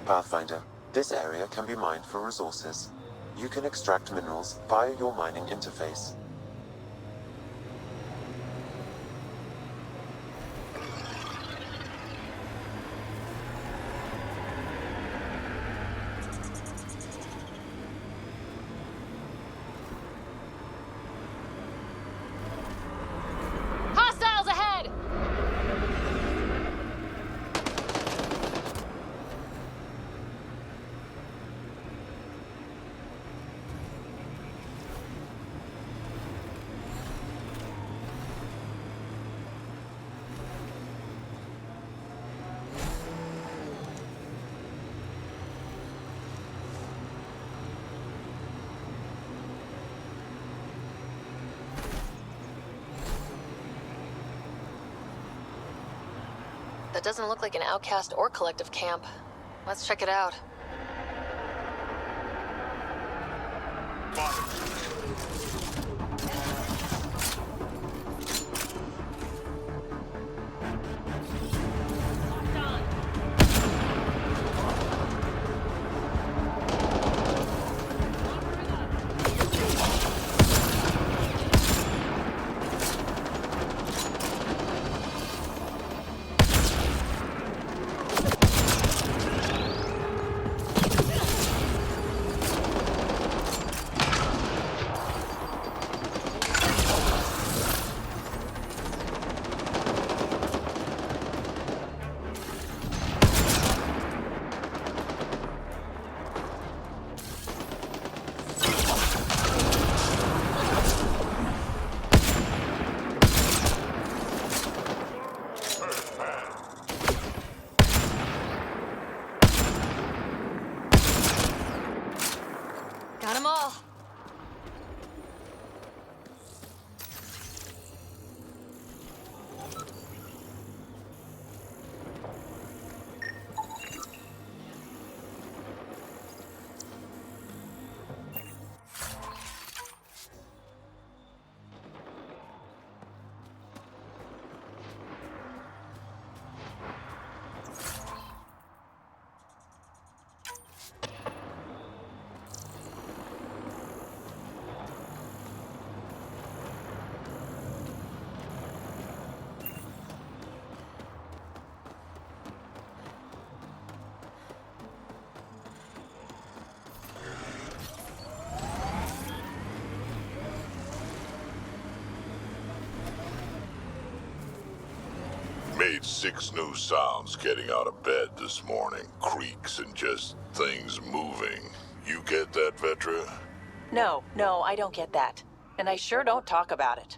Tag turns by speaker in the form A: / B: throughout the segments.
A: Pathfinder, this area can be mined for resources. You can extract minerals via your mining interface.
B: Hostiles ahead! That doesn't look like an outcast or collective camp. Let's check it out. Got 'em all.
C: Made 6 new sounds getting out of bed this morning. Creaks and just things moving. You get that, Vetra?
D: No, I don't get that. And I sure don't talk about it.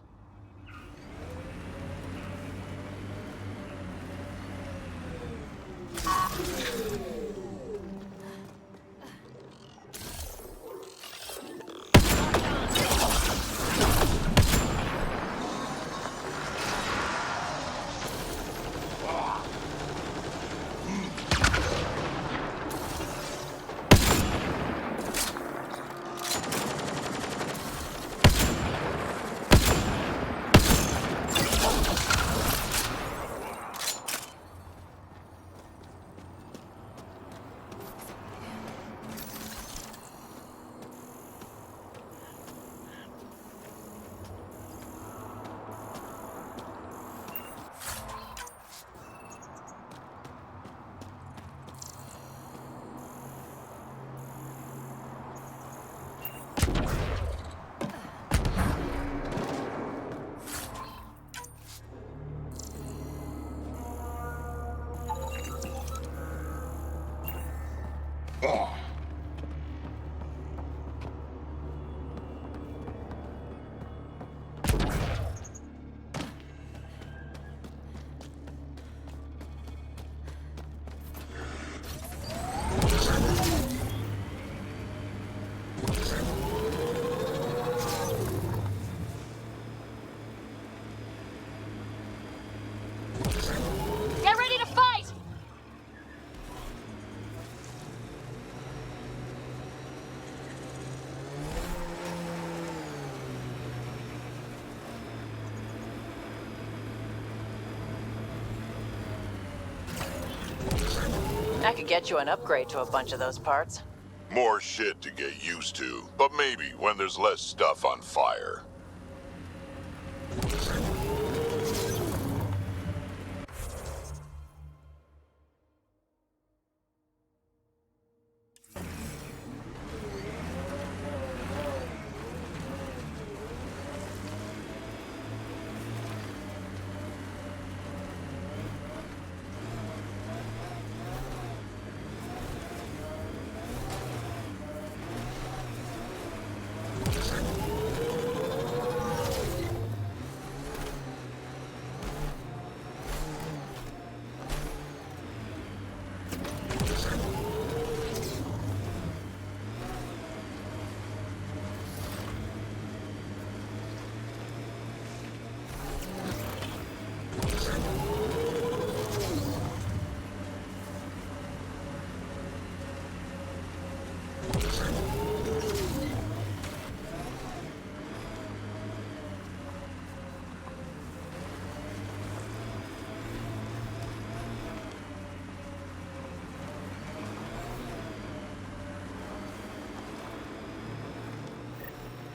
B: Get ready to fight!
D: I could get you an upgrade to a bunch of those parts.
C: More shit to get used to, but maybe when there's less stuff on fire.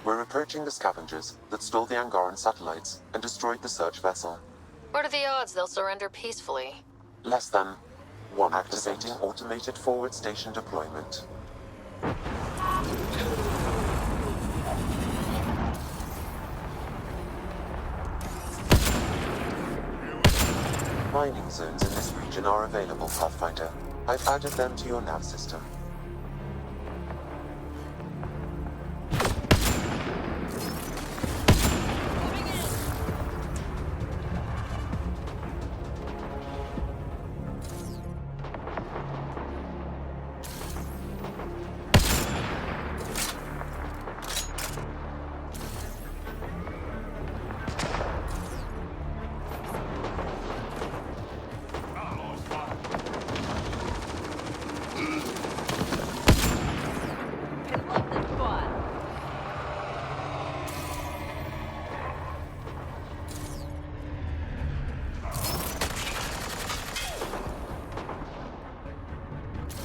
A: We're approaching the scavengers that stole the Angaran satellites and destroyed the search vessel.
B: What are the odds they'll surrender peacefully?
A: Less than 1. Activating automated forward station deployment. Mining zones in this region are available, Pathfinder. I've added them to your nav system.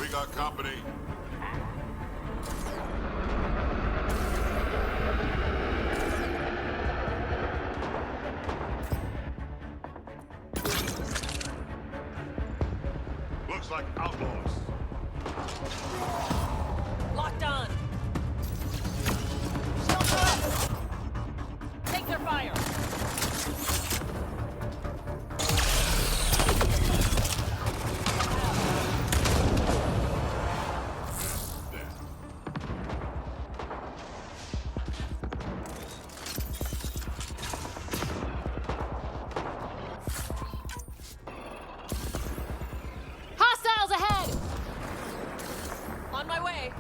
C: We got company. Looks like outlaws.
D: Locked on. Shield threat. Take their fire.
B: Hostiles ahead!
D: On my way.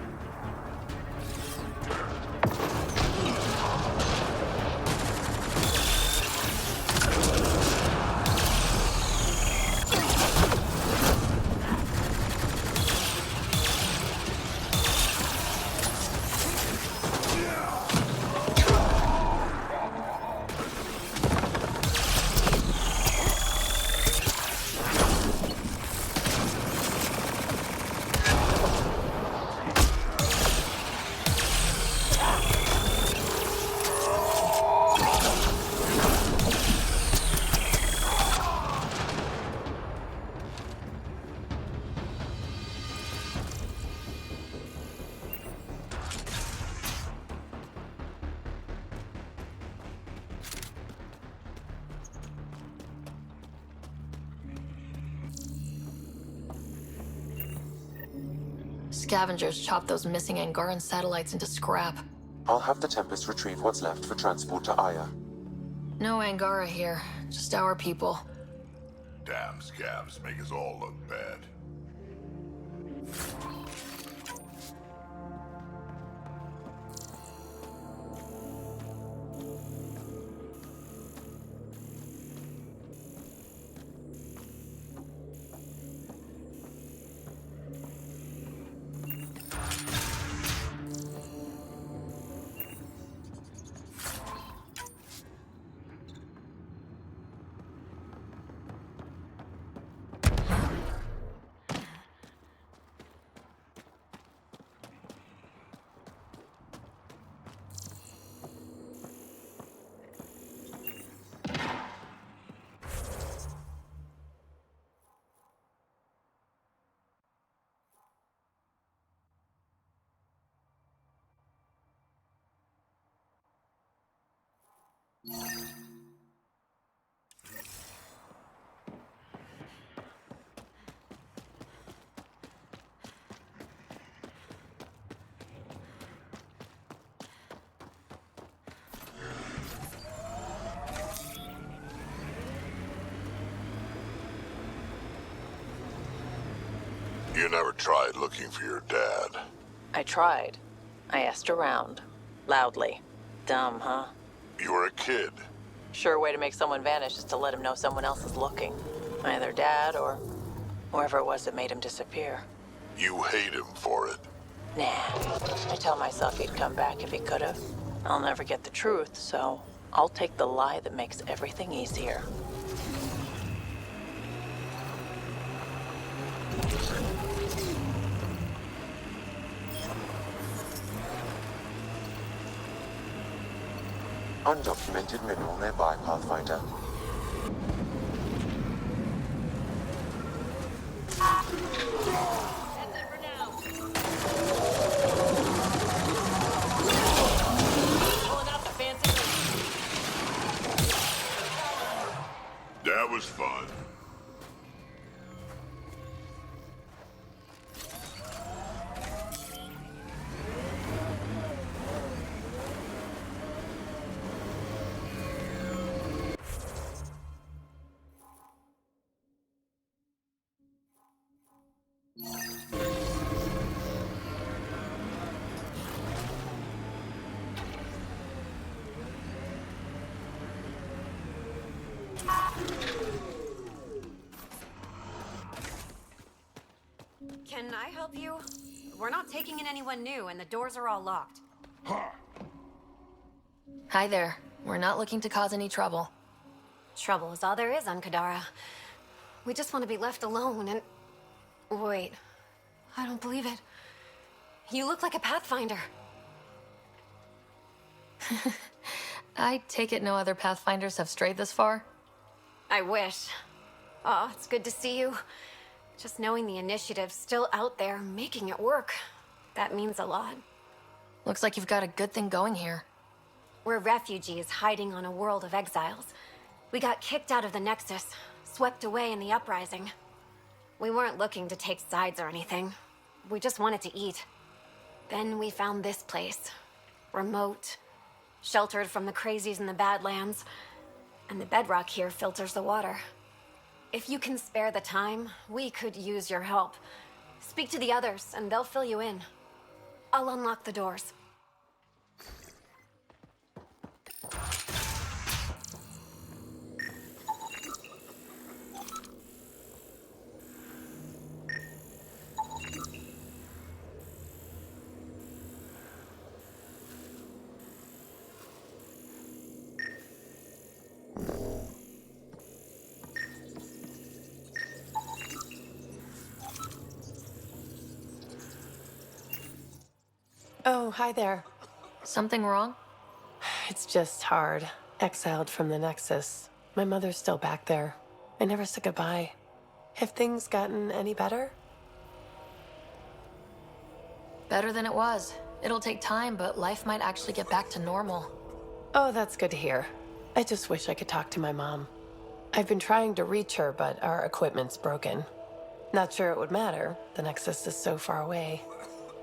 B: Scavengers chop those missing Angaran satellites into scrap.
A: I'll have the Tempest retrieve what's left for transport to Aya.
B: No Angara here, just our people.
C: Damn scavs make us all look bad. You never tried looking for your dad.
D: I tried. I asked around. Loudly. Dumb, huh?
C: You were a kid.
D: Sure way to make someone vanish is to let him know someone else is looking. Either Dad or whoever it was that made him disappear.
C: You hate him for it.
D: Nah. I tell myself he'd come back if he could've. I'll never get the truth, so I'll take the lie that makes everything easier.
A: Undocumented mineral nearby, Pathfinder.
C: That was fun.
E: Can I help you? We're not taking in anyone new, and the doors are all locked.
B: Hi there. We're not looking to cause any trouble.
E: Trouble is all there is on Kadara. We just want to be left alone and... Wait. I don't believe it. You look like a Pathfinder.
B: I take it no other Pathfinders have strayed this far?
E: I wish. Oh, it's good to see you. Just knowing the initiative's still out there, making it work. That means a lot.
B: Looks like you've got a good thing going here.
E: We're refugees hiding on a world of exiles. We got kicked out of the Nexus, swept away in the uprising. We weren't looking to take sides or anything. We just wanted to eat. Then we found this place. Remote, sheltered from the crazies in the Badlands. And the bedrock here filters the water. If you can spare the time, we could use your help. Speak to the others, and they'll fill you in. I'll unlock the doors.
F: Oh, hi there.
B: Something wrong?
F: It's just hard. Exiled from the Nexus. My mother's still back there. I never said goodbye. Have things gotten any better?
B: Better than it was. It'll take time, but life might actually get back to normal.
F: Oh, that's good to hear. I just wish I could talk to my mom. I've been trying to reach her, but our equipment's broken. Not sure it would matter. The Nexus is so far away.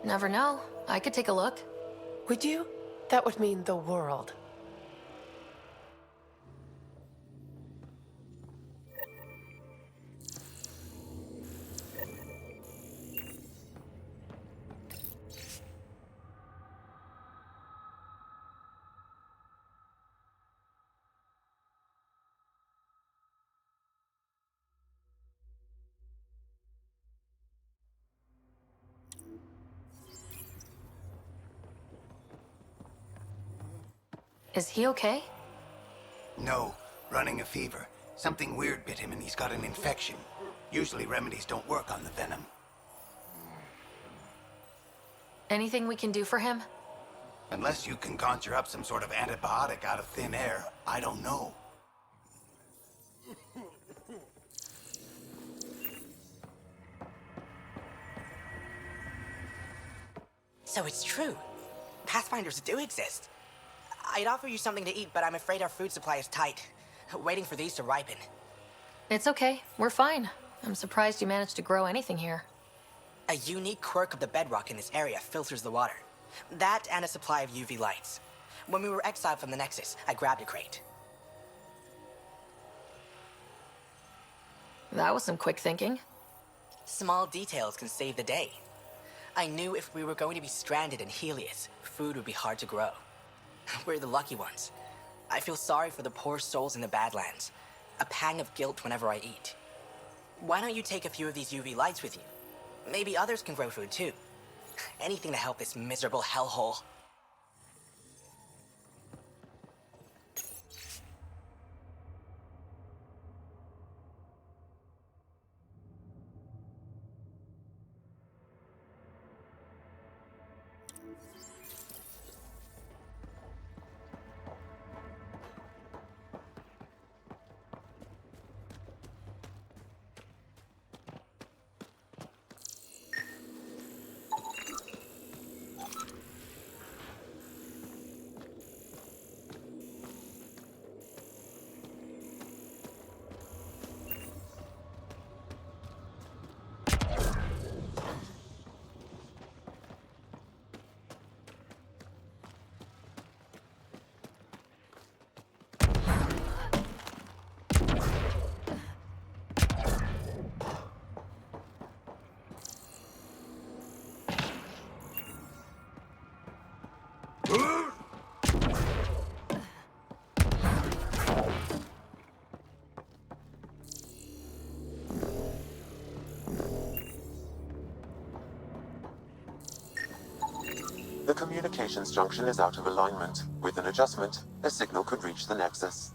B: Never know. I could take a look.
F: Would you? That would mean the world.
B: Is he okay?
G: No, running a fever. Something weird bit him and he's got an infection. Usually remedies don't work on the venom.
B: Anything we can do for him?
G: Unless you can conjure up some sort of antibiotic out of thin air, I don't know.
H: So it's true. Pathfinders do exist. I'd offer you something to eat, but I'm afraid our food supply is tight. Waiting for these to ripen.
B: It's okay. We're fine. I'm surprised you managed to grow anything here.
H: A unique quirk of the bedrock in this area filters the water. That and a supply of UV lights. When we were exiled from the Nexus, I grabbed a crate.
B: That was some quick thinking.
H: Small details can save the day. I knew if we were going to be stranded in Helios, food would be hard to grow. We're the lucky ones. I feel sorry for the poor souls in the Badlands. A pang of guilt whenever I eat. Why don't you take a few of these UV lights with you? Maybe others can grow food too. Anything to help this miserable hellhole.
A: The communications junction is out of alignment. With an adjustment, a signal could reach the Nexus.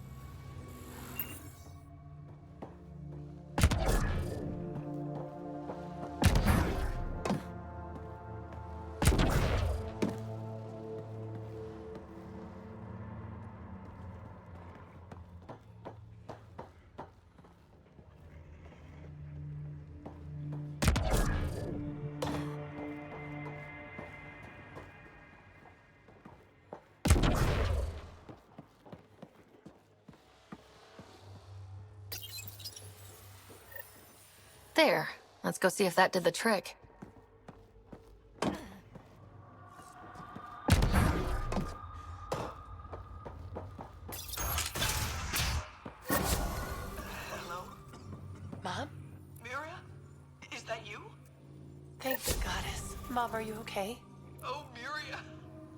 B: There. Let's go see if that did the trick.
H: Hello?
F: Mom?
H: Miria? Is that you?
F: Thank the goddess. Mom, are you okay?
H: Oh, Miria.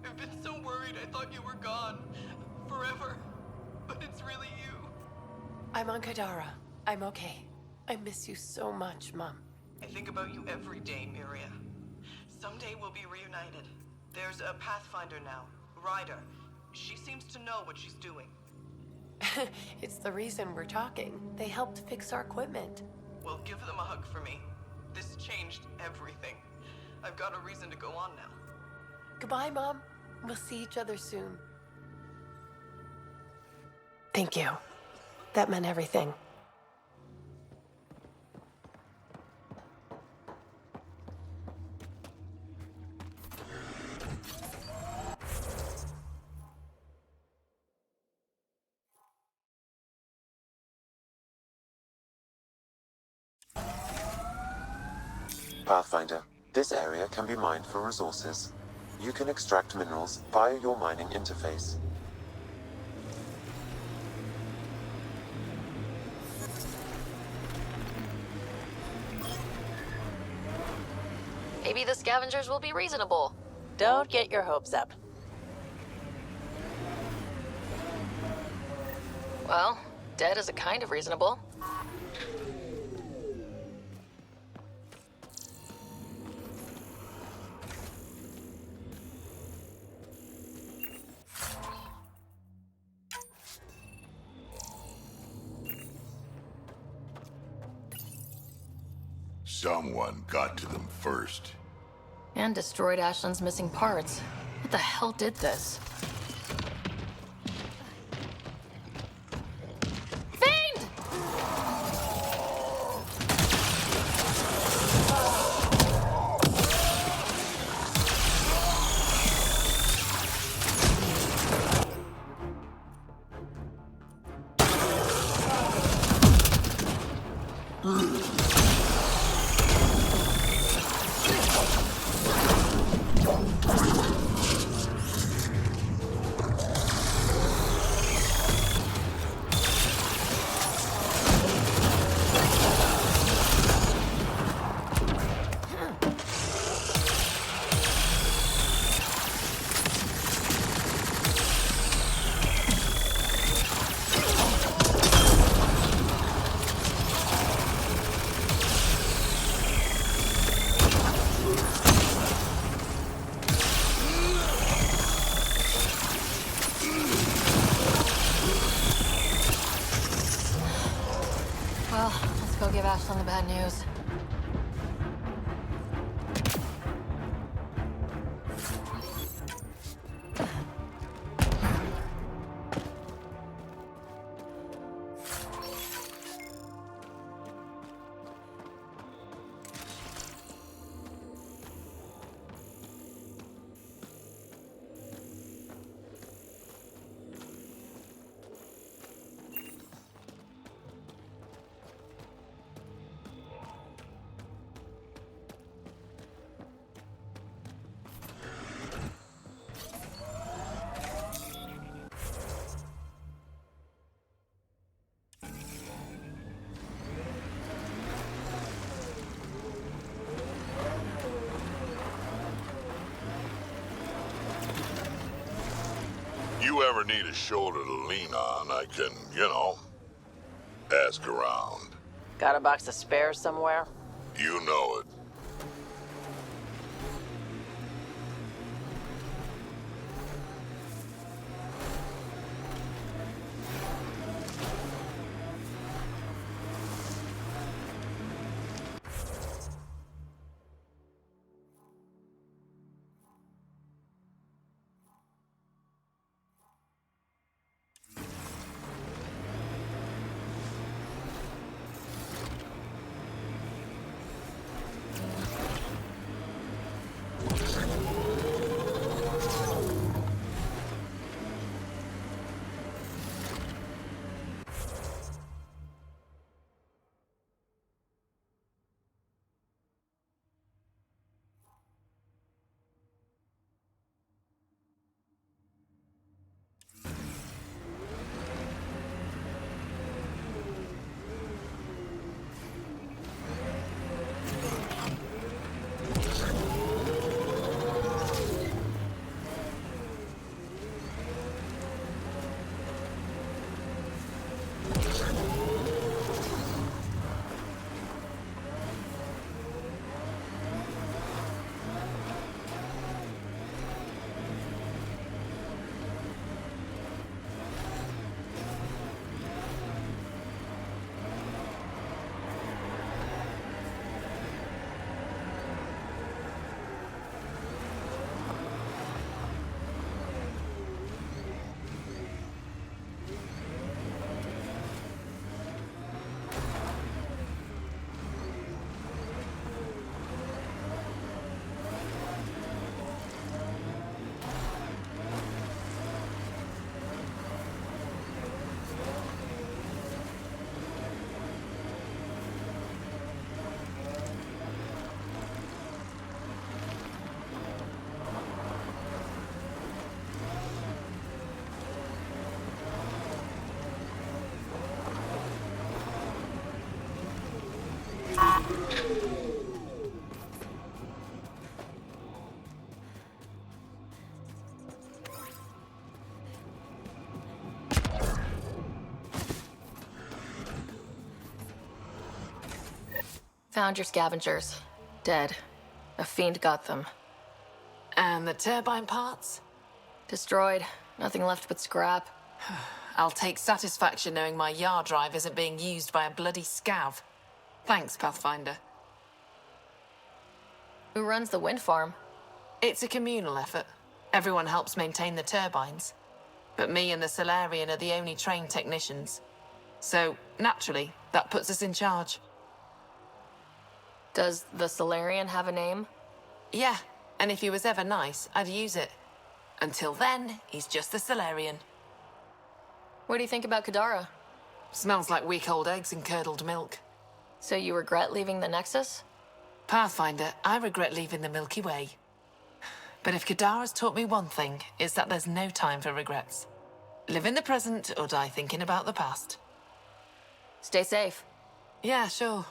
H: I've been so worried I thought you were gone. Forever. But it's really you.
F: I'm on Kadara. I'm okay. I miss you so much, Mom.
I: I think about you every day, Miria. Someday we'll be reunited. There's a Pathfinder now, Ryder. She seems to know what she's doing.
F: It's the reason we're talking. They helped fix our equipment.
I: Well, give them a hug for me. This changed everything. I've got a reason to go on now.
F: Goodbye, Mom. We'll see each other soon. Thank you. That meant everything.
A: Pathfinder, this area can be mined for resources. You can extract minerals via your mining interface.
B: Maybe the scavengers will be reasonable.
D: Don't get your hopes up.
B: Well, dead is a kind of reasonable.
C: Someone got to them first.
B: And destroyed Ashland's missing parts. What the hell did this? Fiend! Ashland the bad news.
C: You ever need a shoulder to lean on, I can, ask around.
D: Got a box of spares somewhere?
C: You know it.
B: Found your scavengers. Dead. A fiend got them.
J: And the turbine parts?
B: Destroyed. Nothing left but scrap.
J: I'll take satisfaction knowing my yard drive isn't being used by a bloody scav. Thanks, Pathfinder.
B: Who runs the wind farm?
J: It's a communal effort. Everyone helps maintain the turbines. But me and the Solarian are the only trained technicians. So, naturally, that puts us in charge.
B: Does the Solarian have a name?
J: Yeah, and if he was ever nice, I'd use it. Until then, he's just the Solarian.
B: What do you think about Kadara?
J: Smells like week-old eggs and curdled milk.
B: So you regret leaving the Nexus?
J: Pathfinder, I regret leaving the Milky Way. But if Kadara's taught me one thing, it's that there's no time for regrets. Live in the present or die thinking about the past.
B: Stay safe.
J: Yeah, sure.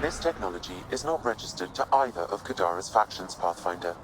A: This technology is not registered to either of Kadara's factions, Pathfinder.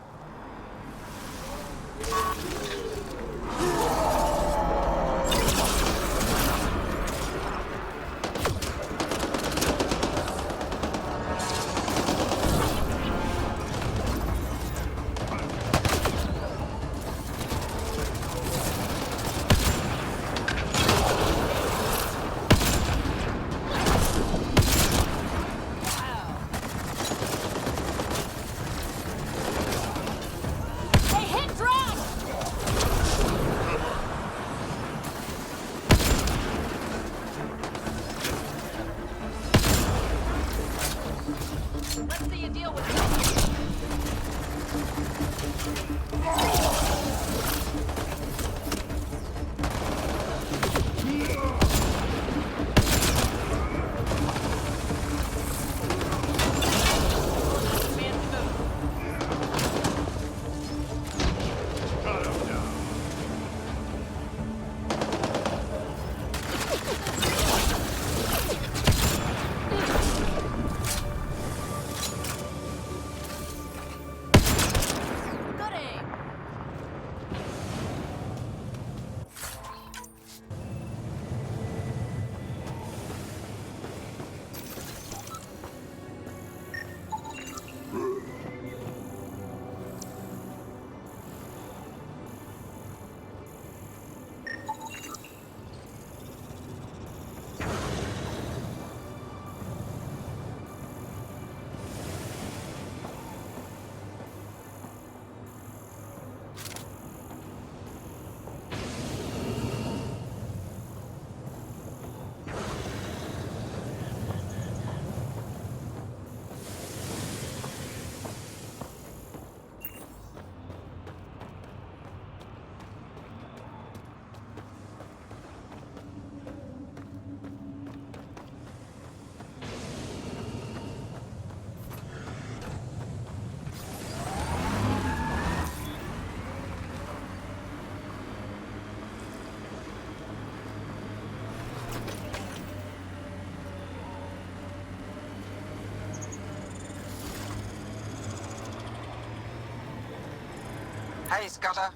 K: Hey, Scudder.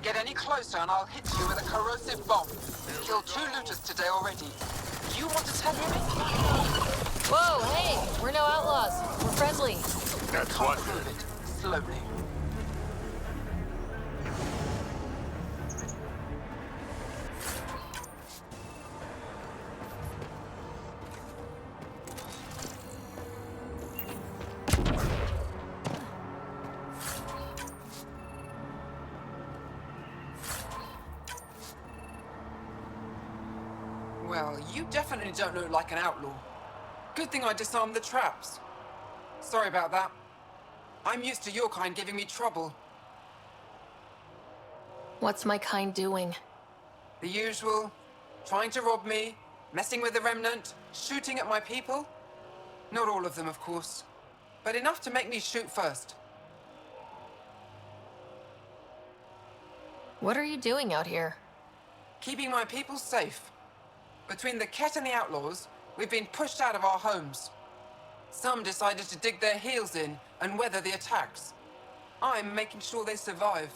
K: Get any closer and I'll hit you with a corrosive bomb. Killed 2 looters today already. You want to tell him?
B: Whoa, hey! We're no outlaws. We're friendly.
C: That's
K: Can't
C: what.
K: prove it. Slowly. Well, you definitely don't look like an outlaw. Good thing I disarmed the traps. Sorry about that. I'm used to your kind giving me trouble.
B: What's my kind doing?
K: The usual. Trying to rob me, messing with the remnant, shooting at my people. Not all of them, of course. But enough to make me shoot first.
B: What are you doing out here?
K: Keeping my people safe. Between the Ket and the outlaws, we've been pushed out of our homes. Some decided to dig their heels in and weather the attacks. I'm making sure they survive.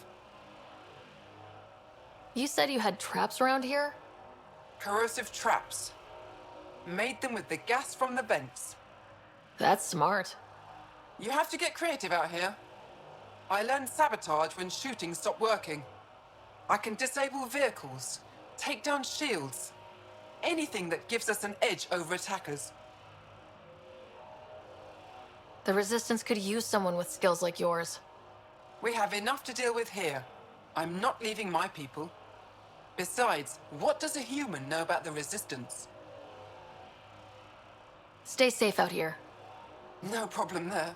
B: You said you had traps around here?
K: Corrosive traps. Made them with the gas from the vents.
B: That's smart.
K: You have to get creative out here. I learned sabotage when shooting stopped working. I can disable vehicles, take down shields, anything that gives us an edge over attackers.
B: The Resistance could use someone with skills like yours.
K: We have enough to deal with here. I'm not leaving my people. Besides, what does a human know about the Resistance?
B: Stay safe out here.
K: No problem there.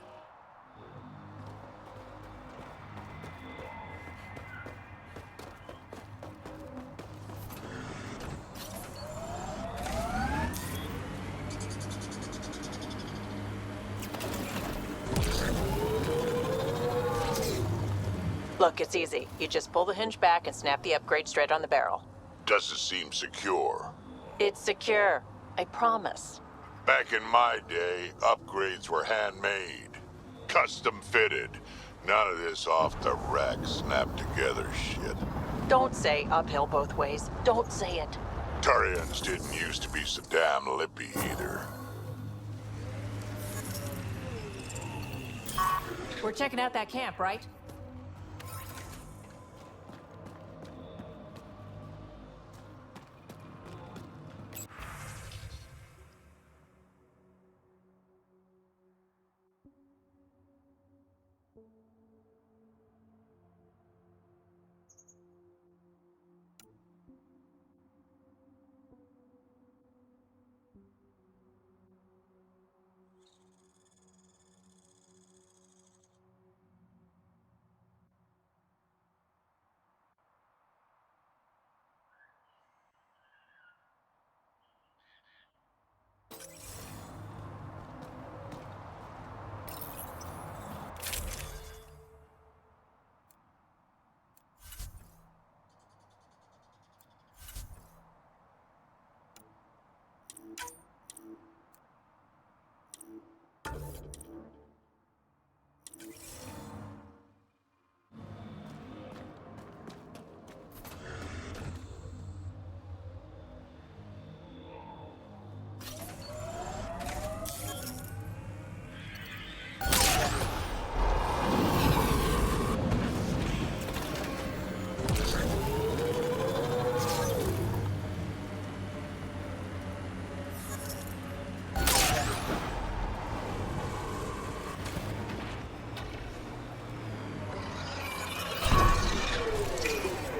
D: Look, it's easy. You just pull the hinge back and snap the upgrade straight on the barrel.
C: Does it seem secure?
D: It's secure. I promise.
C: Back in my day, upgrades were handmade, custom fitted. None of this off the rack, snap together shit.
D: Don't say uphill both ways. Don't say it.
C: Turians didn't used to be so damn lippy either.
D: We're checking out that camp, right?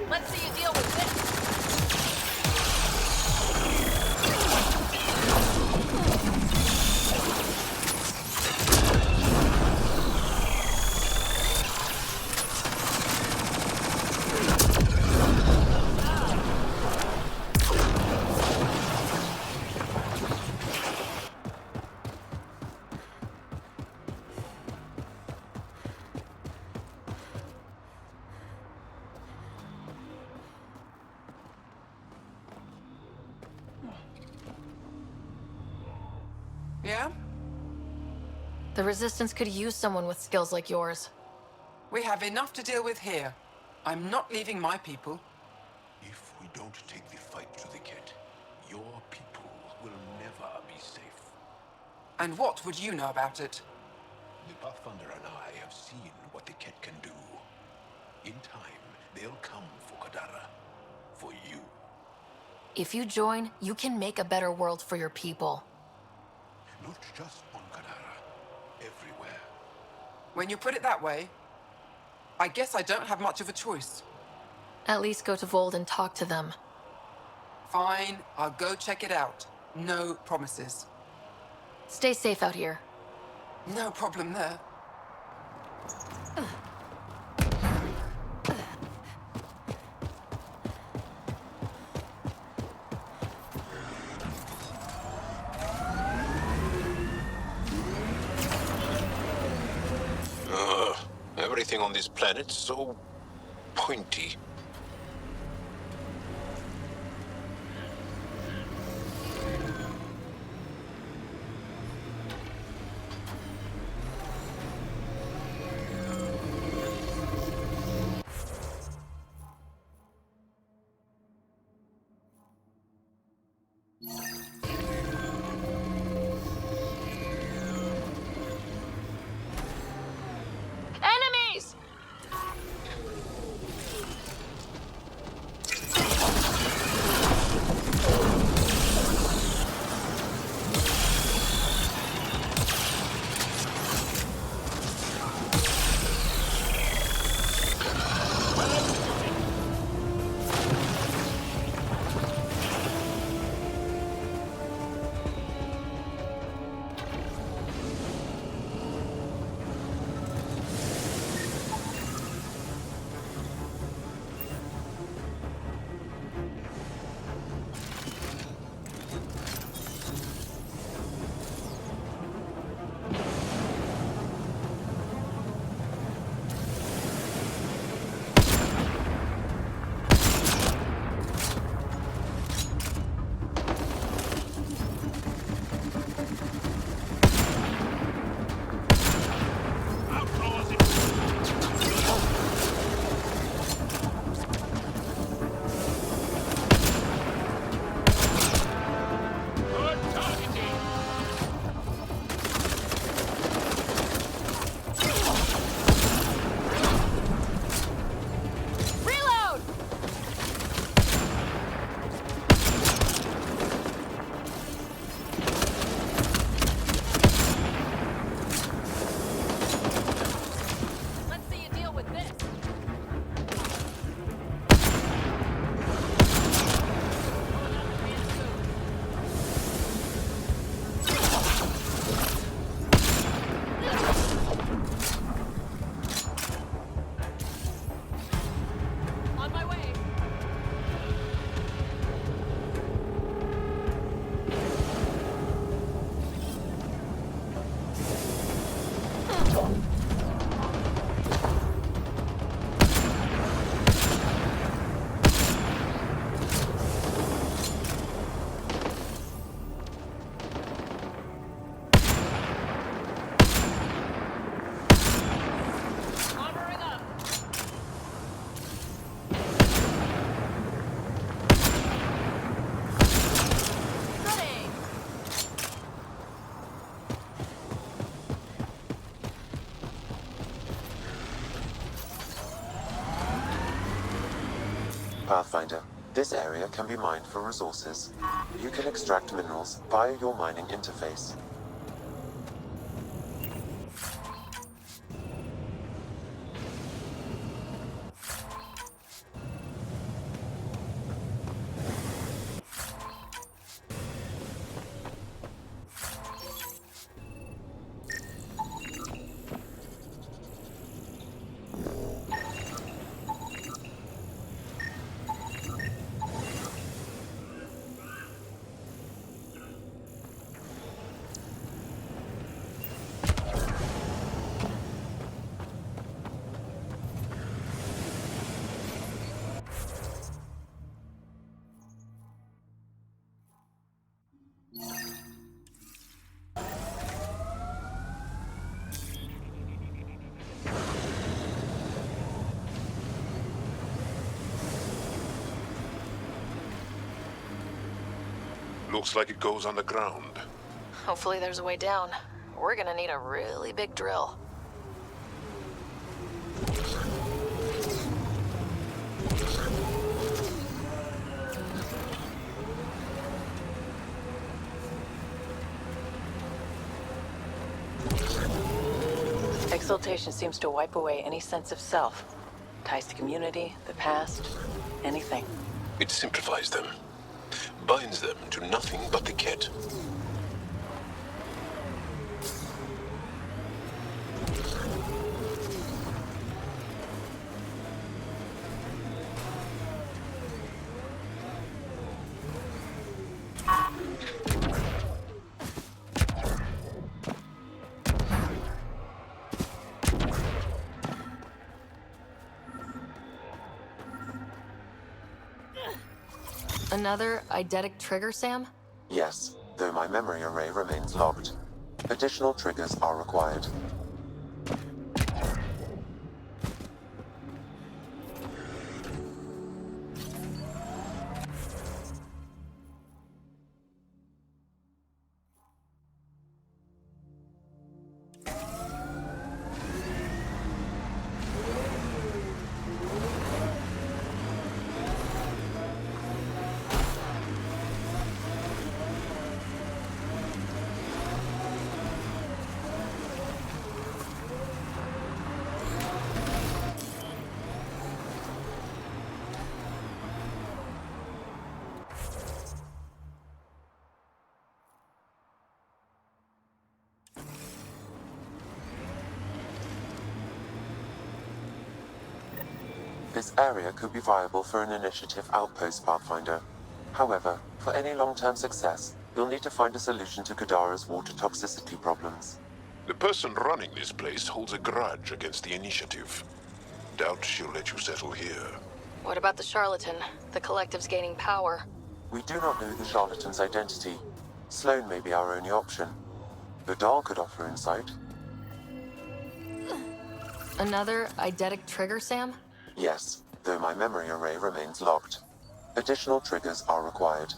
D: Let's see you deal with this.
K: Yeah?
B: The Resistance could use someone with skills like yours.
K: We have enough to deal with here. I'm not leaving my people.
L: If we don't take the fight to the Ket, your people will never be safe.
K: And what would you know about it?
L: The Pathfinder and I have seen what the Ket can do. In time, they'll come for Kadara. For you.
B: If you join, you can make a better world for your people.
L: Not just on Kadara. Everywhere.
K: When you put it that way, I guess I don't have much of a choice.
B: At least go to Vold and talk to them.
K: Fine, I'll go check it out. No promises.
B: Stay safe out here.
K: No problem there.
L: Everything on this planet's so pointy.
B: Enemies!
A: Pathfinder, this area can be mined for resources. You can extract minerals via your mining interface.
L: Looks like it goes underground.
B: Hopefully there's a way down. We're gonna need a really big drill.
D: Exaltation seems to wipe away any sense of self. Ties to community, the past, anything.
L: It simplifies them. Binds them to nothing but the Ket.
B: Another eidetic trigger, Sam?
A: Yes, though my memory array remains locked. Additional triggers are required. This area could be viable for an initiative outpost, Pathfinder. However, for any long-term success, you'll need to find a solution to Kadara's water toxicity problems.
L: The person running this place holds a grudge against the initiative. Doubt she'll let you settle here.
B: What about the charlatan? The collective's gaining power.
A: We do not know the charlatan's identity. Sloan may be our only option. Vidal could offer insight.
B: Another eidetic trigger, Sam?
A: Yes, though my memory array remains locked. Additional triggers are required.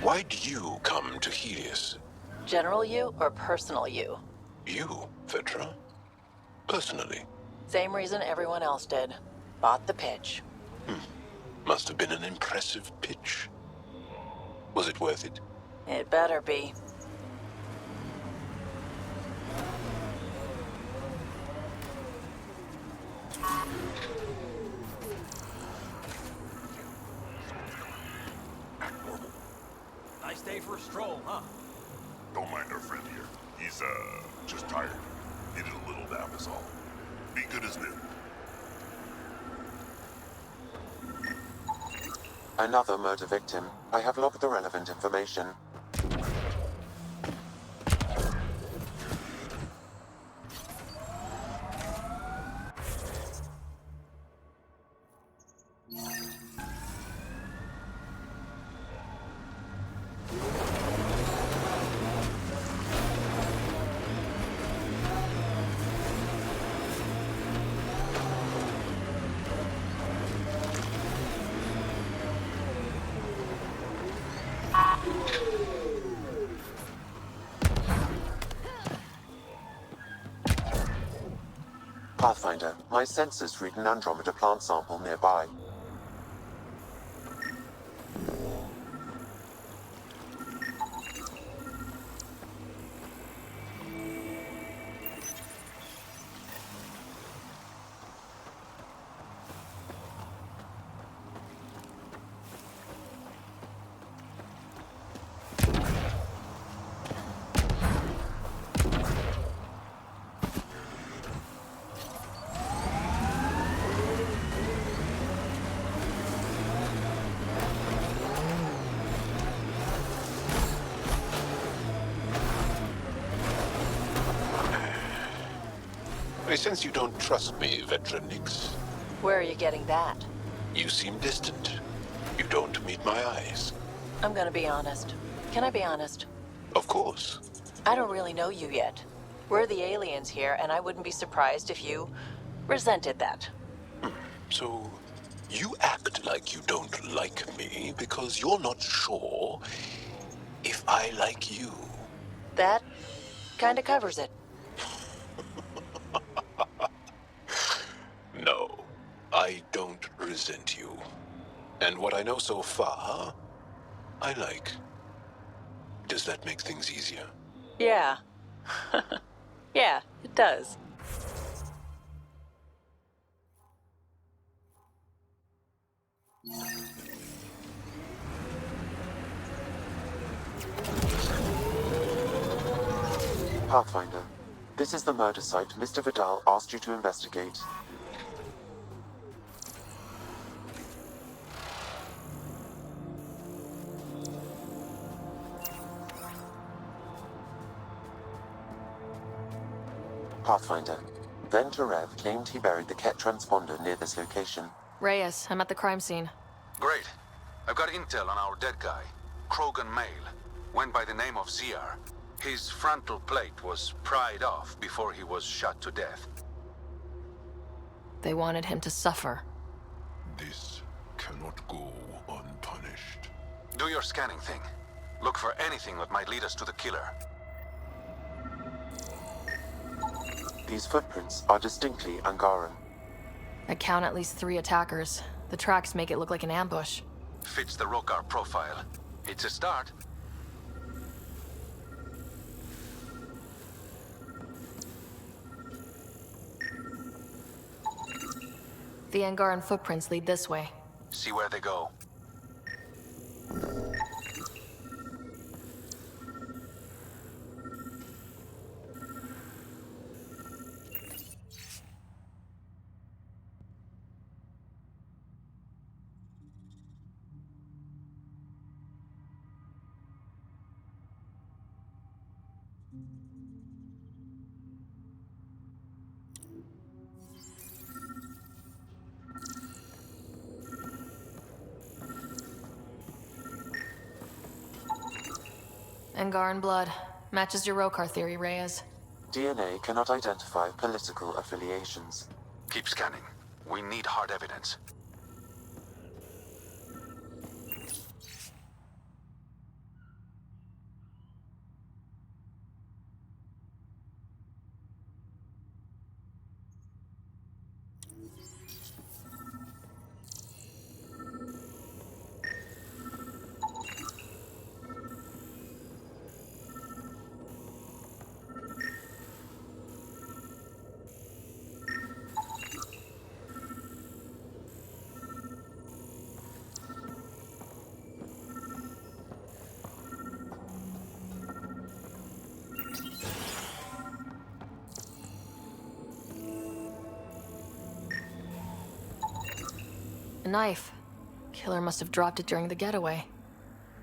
L: Why did you come to Helios?
D: General you or personal you?
L: You, Vetra? Personally?
D: Same reason everyone else did. Bought the pitch.
L: Must have been an impressive pitch. Was it worth it?
D: It better be.
M: Nice day for a stroll, huh?
C: Don't mind our friend here. He's, just tired. Needed a little nap is all. Be good as new.
A: Another murder victim. I have logged the relevant information. Pathfinder, my sensors read an Andromeda plant sample nearby.
L: I sense you don't trust me, Veteran Nix.
D: Where are you getting that?
L: You seem distant. You don't meet my eyes.
D: I'm gonna be honest. Can I be honest?
L: Of course.
D: I don't really know you yet. We're the aliens here, and I wouldn't be surprised if you resented that.
L: So, you act like you don't like me because you're not sure if I like you.
D: That kinda covers it.
L: No, I don't resent you. And what I know so far, I like. Does that make things easier?
D: Yeah. Yeah, it does.
A: Pathfinder, this is the murder site Mr. Vidal asked you to investigate. Pathfinder, then Terev claimed he buried the Ket transponder near this location.
B: Reyes, I'm at the crime scene.
N: Great. I've got intel on our dead guy. Krogan male. Went by the name of ZR. His frontal plate was pried off before he was shot to death.
B: They wanted him to suffer.
L: This cannot go unpunished.
N: Do your scanning thing. Look for anything that might lead us to the killer.
A: These footprints are distinctly Angaran.
B: I count at least 3 attackers. The tracks make it look like an ambush.
N: Fits the Rokar profile. It's a start.
B: The Angaran footprints lead this way.
N: See where they go.
B: Angaran blood. Matches your Rokar theory, Reyes.
A: DNA cannot identify political affiliations.
N: Keep scanning. We need hard evidence.
B: A knife. Killer must have dropped it during the getaway.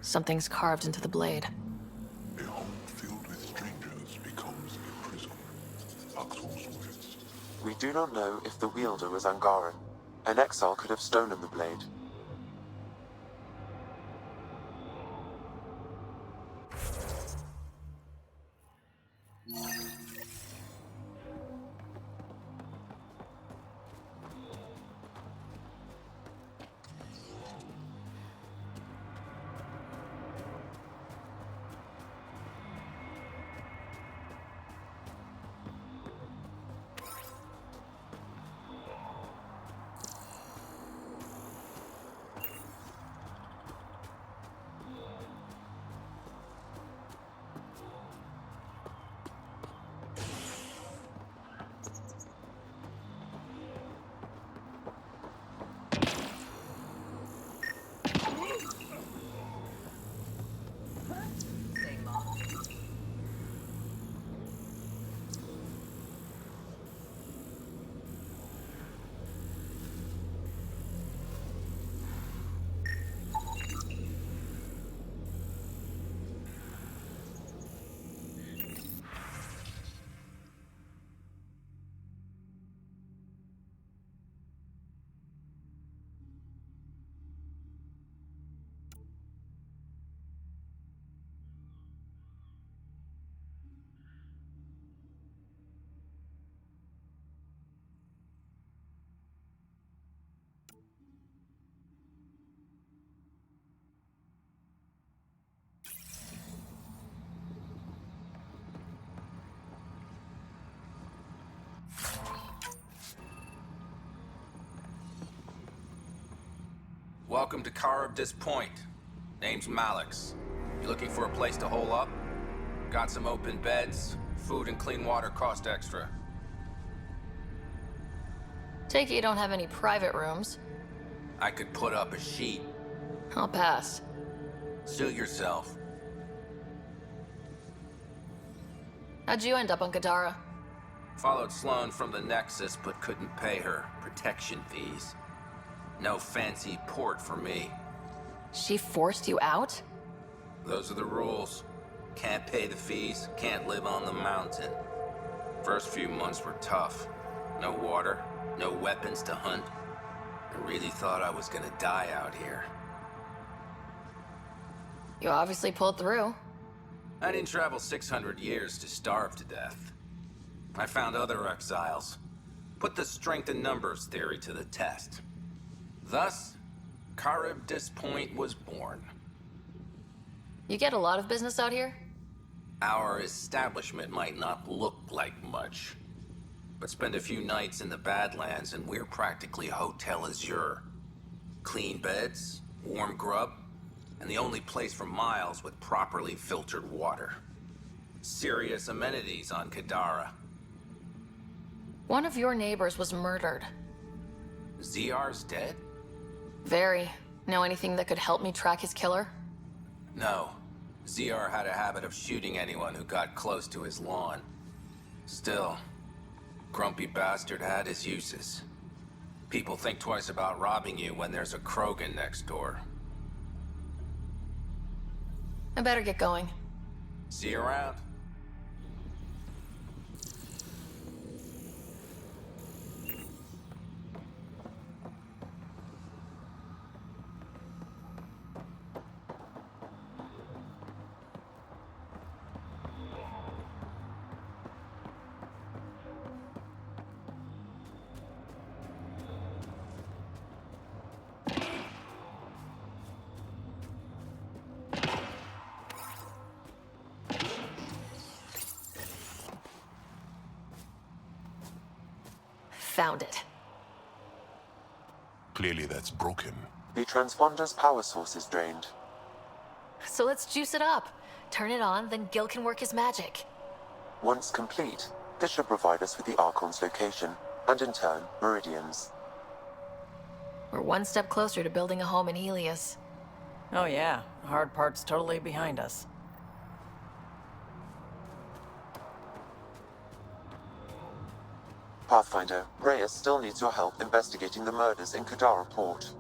B: Something's carved into the blade.
L: A home filled with strangers becomes a prison. Axel's words.
A: We do not know if the wielder was Angaran. An exile could have stolen the blade.
O: Welcome to Karabdis Point. Name's Malix. You looking for a place to hole up? Got some open beds. Food and clean water cost extra.
B: Take it you don't have any private rooms.
O: I could put up a sheet.
B: I'll pass.
O: Suit yourself.
B: How'd you end up on Kadara?
O: Followed Sloan from the Nexus, but couldn't pay her protection fees. No fancy port for me.
B: She forced you out?
O: Those are the rules. Can't pay the fees, can't live on the mountain. First few months were tough. No water, no weapons to hunt. I really thought I was gonna die out here.
B: You obviously pulled through.
O: I didn't travel 600 years to starve to death. I found other exiles. Put the strength in numbers theory to the test. Thus, Karabdis Point was born.
B: You get a lot of business out here?
O: Our establishment might not look like much, but spend a few nights in the Badlands and we're practically Hotel Azure. Clean beds, warm grub, and the only place for miles with properly filtered water. Serious amenities on Kadara.
B: One of your neighbors was murdered.
O: ZR's dead?
B: Very. Know anything that could help me track his killer?
O: No. ZR had a habit of shooting anyone who got close to his lawn. Still, grumpy bastard had his uses. People think twice about robbing you when there's a Krogan next door.
B: I better get going.
O: See you around.
B: Found it.
L: Clearly that's broken.
A: The transponder's power source is drained.
B: So let's juice it up. Turn it on, then Gil can work his magic.
A: Once complete, this should provide us with the Archon's location, and in turn, Meridian's.
B: We're one step closer to building a home in Helios.
D: Oh yeah, the hard part's totally behind us.
A: Pathfinder, Reyes still needs your help investigating the murders in Kadara Port.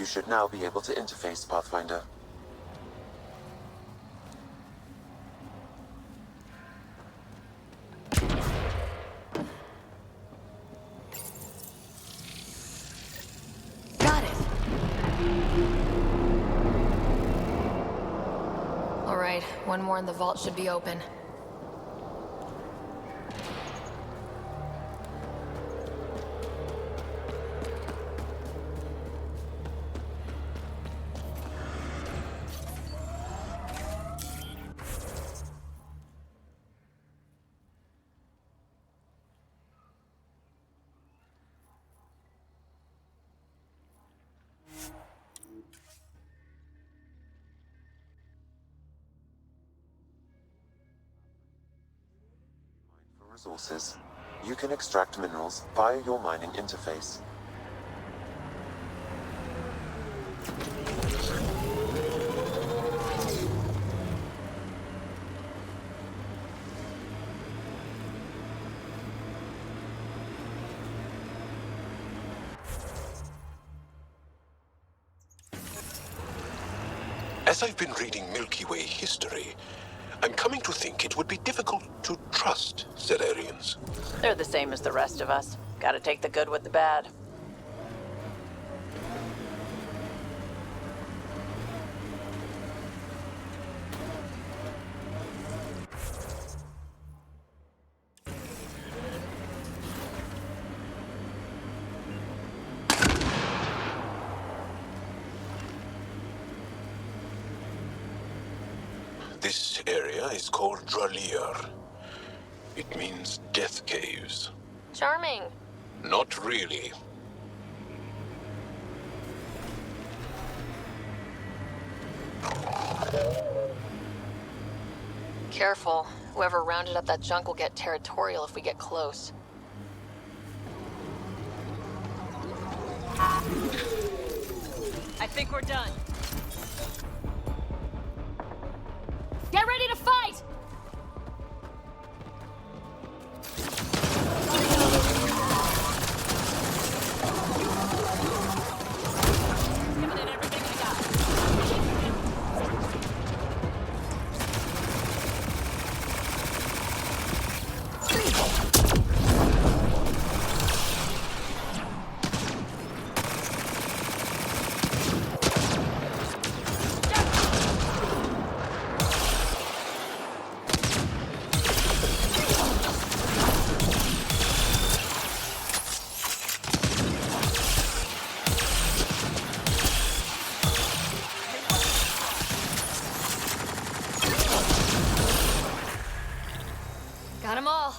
A: You should now be able to interface, Pathfinder.
B: Got it. All right, one more and the vault should be open.
A: For resources, you can extract minerals via your mining interface.
L: As I've been reading Milky Way history, I'm coming to think it would be difficult to trust Zerarians.
D: They're the same as the rest of us. Gotta take the good with the bad.
L: This area is called Dralir. It means death caves.
B: Charming.
L: Not really.
B: Careful. Whoever rounded up that junk will get territorial if we get close.
P: I think we're done.
B: Get ready to fight!
P: Giving it everything I got.
B: Got them all.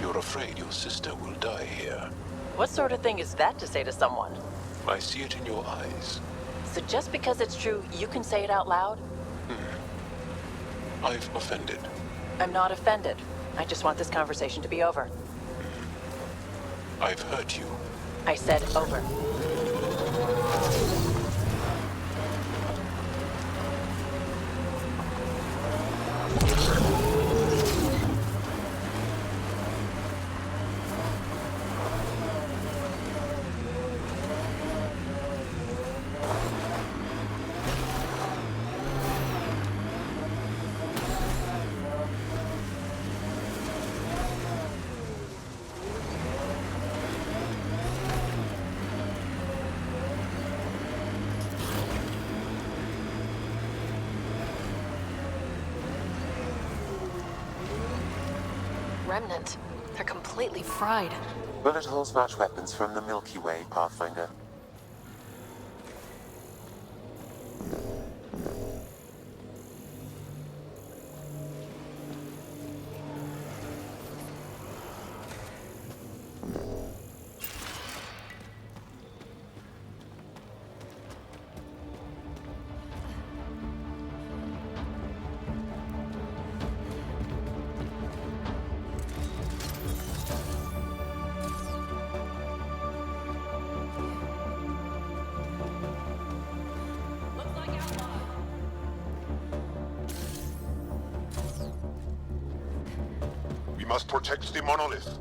L: You're afraid your sister will die here.
D: What sort of thing is that to say to someone?
L: I see it in your eyes.
D: So just because it's true, you can say it out loud?
L: I've offended.
D: I'm not offended. I just want this conversation to be over.
L: I've hurt you.
D: I said over.
B: remnant. They're completely fried.
A: Bullet holes match weapons from the Milky Way, Pathfinder.
C: We must protect the Monolith.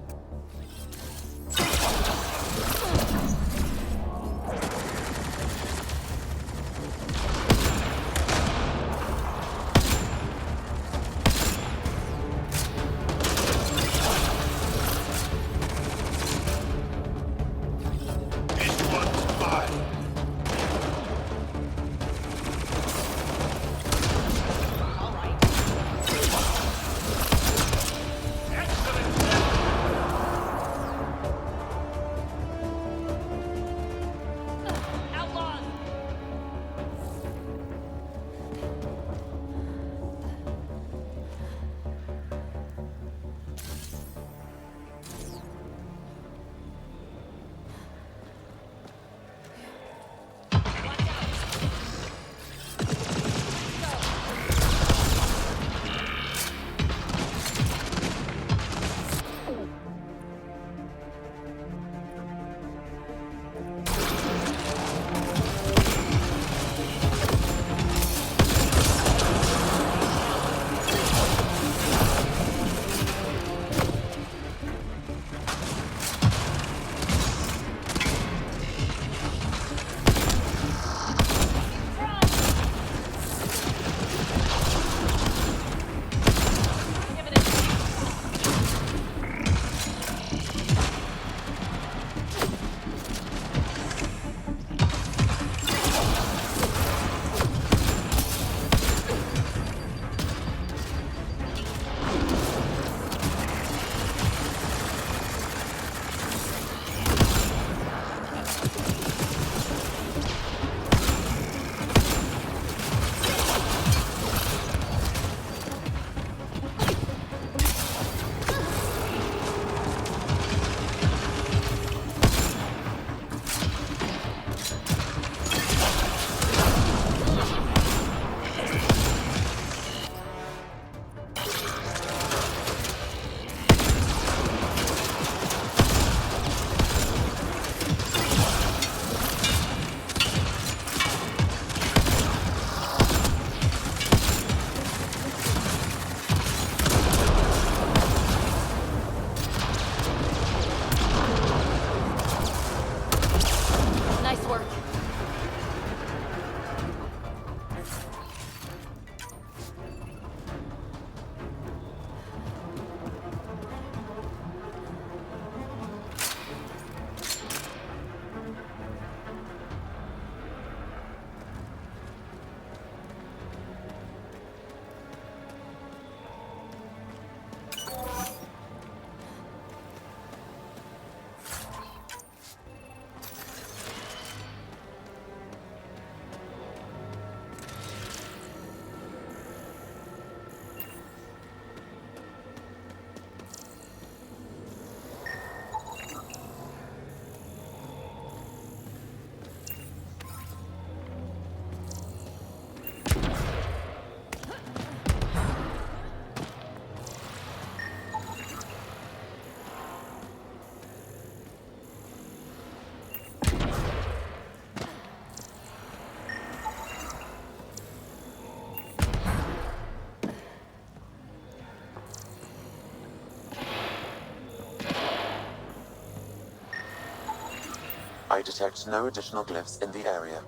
A: I detect no additional glyphs in the area.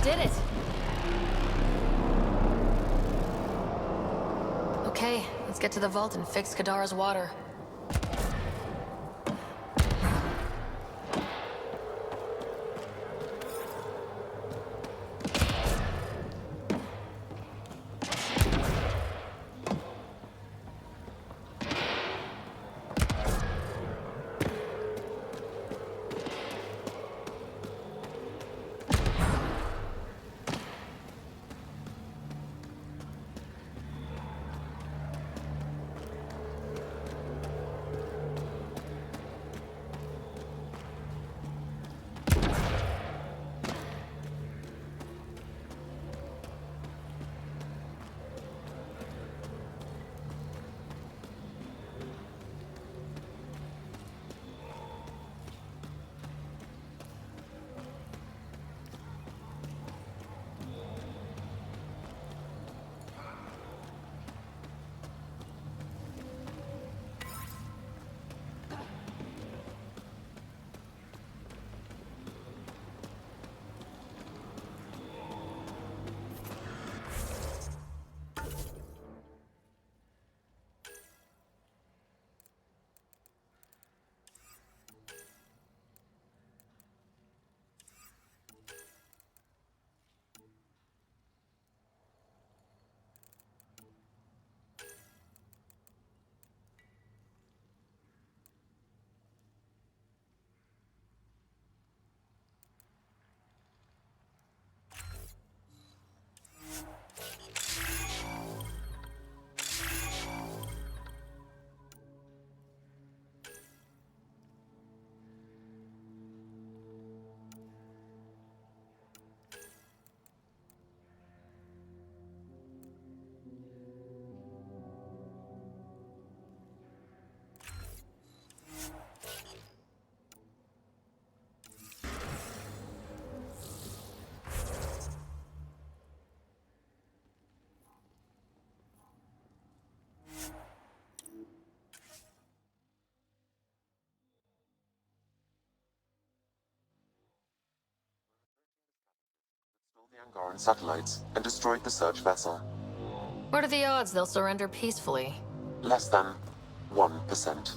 B: Did it! Okay, let's get to the vault and fix Kadara's water.
A: the Angaran satellites and destroyed the search vessel.
B: What are the odds they'll surrender peacefully?
A: Less than 1%.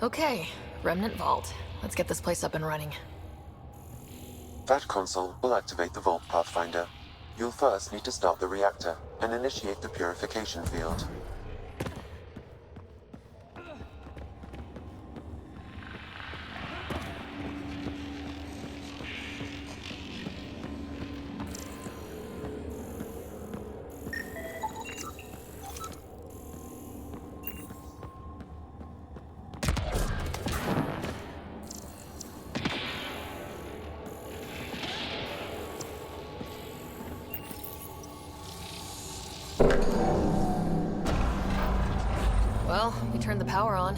B: Okay, Remnant Vault. Let's get this place up and running.
A: That console will activate the Vault Pathfinder. You'll first need to start the reactor and initiate the purification field.
B: Well, we turned the power on.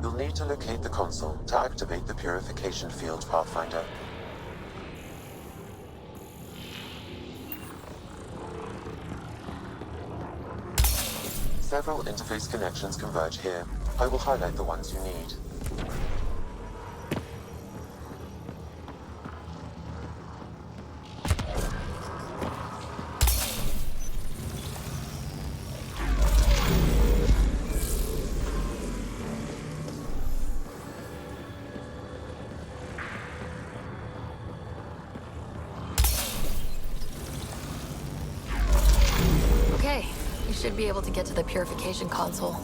A: You'll need to locate the console to activate the purification field, Pathfinder. Several interface connections converge here. I will highlight the ones you need.
B: Okay, we should be able to get to the purification console.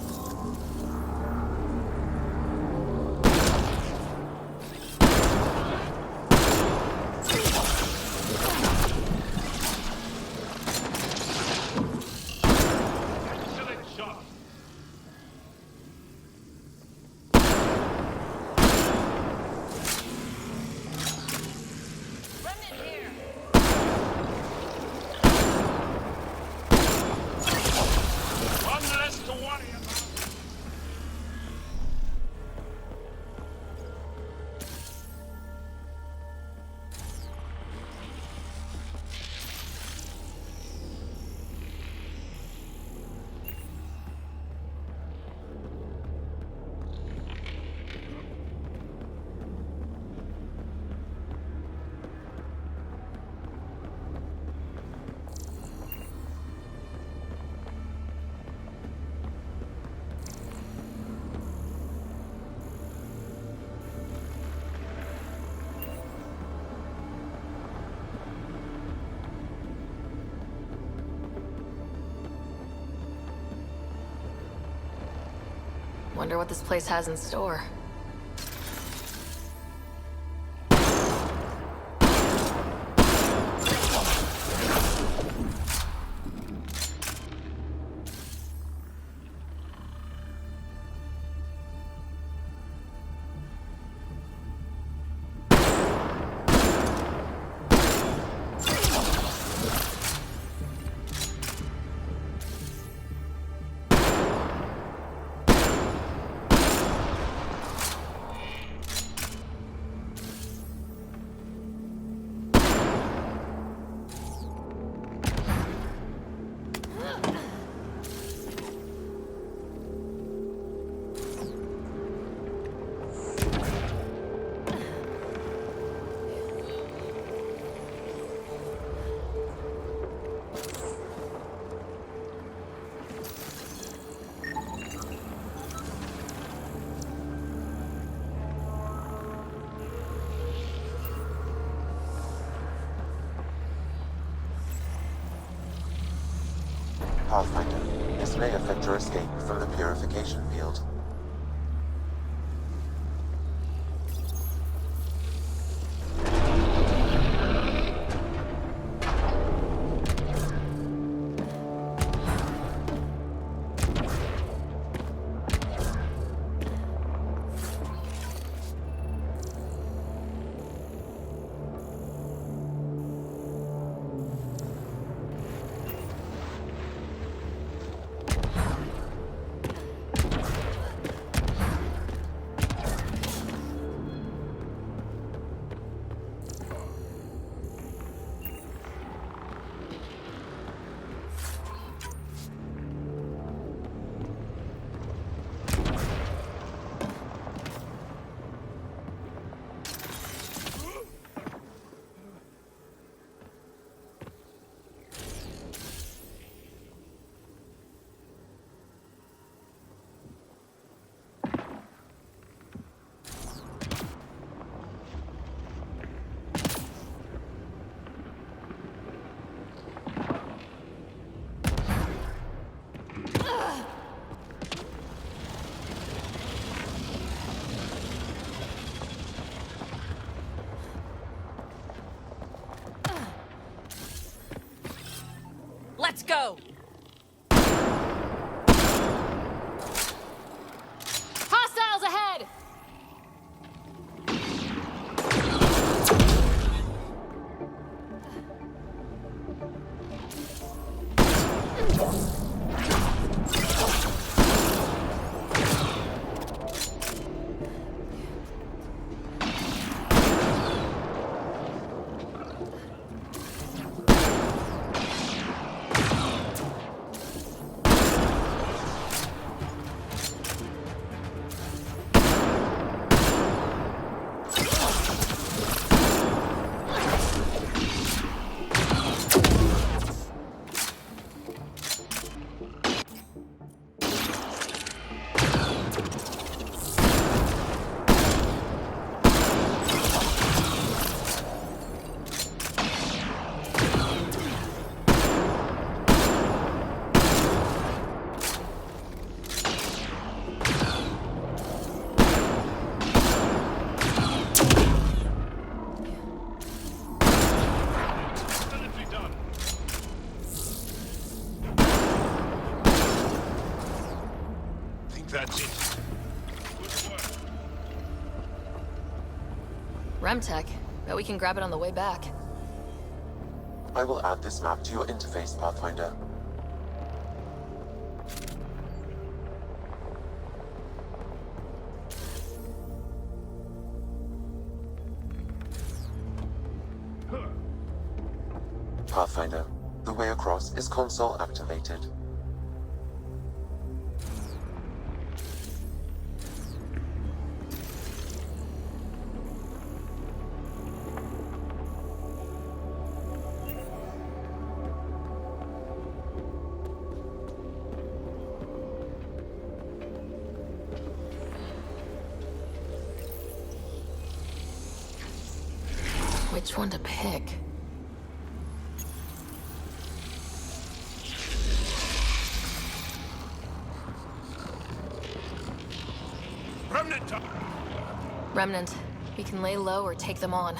B: Wonder what this place has in store.
A: Pathfinder. This may affect your escape from the purification field.
P: Let's go! Hostiles ahead!
L: That's it.
B: Remtech. Bet we can grab it on the way back.
A: I will add this map to your interface, Pathfinder. Pathfinder, the way across is console activated.
B: Which one to pick? Remnant. We can lay low or take them on.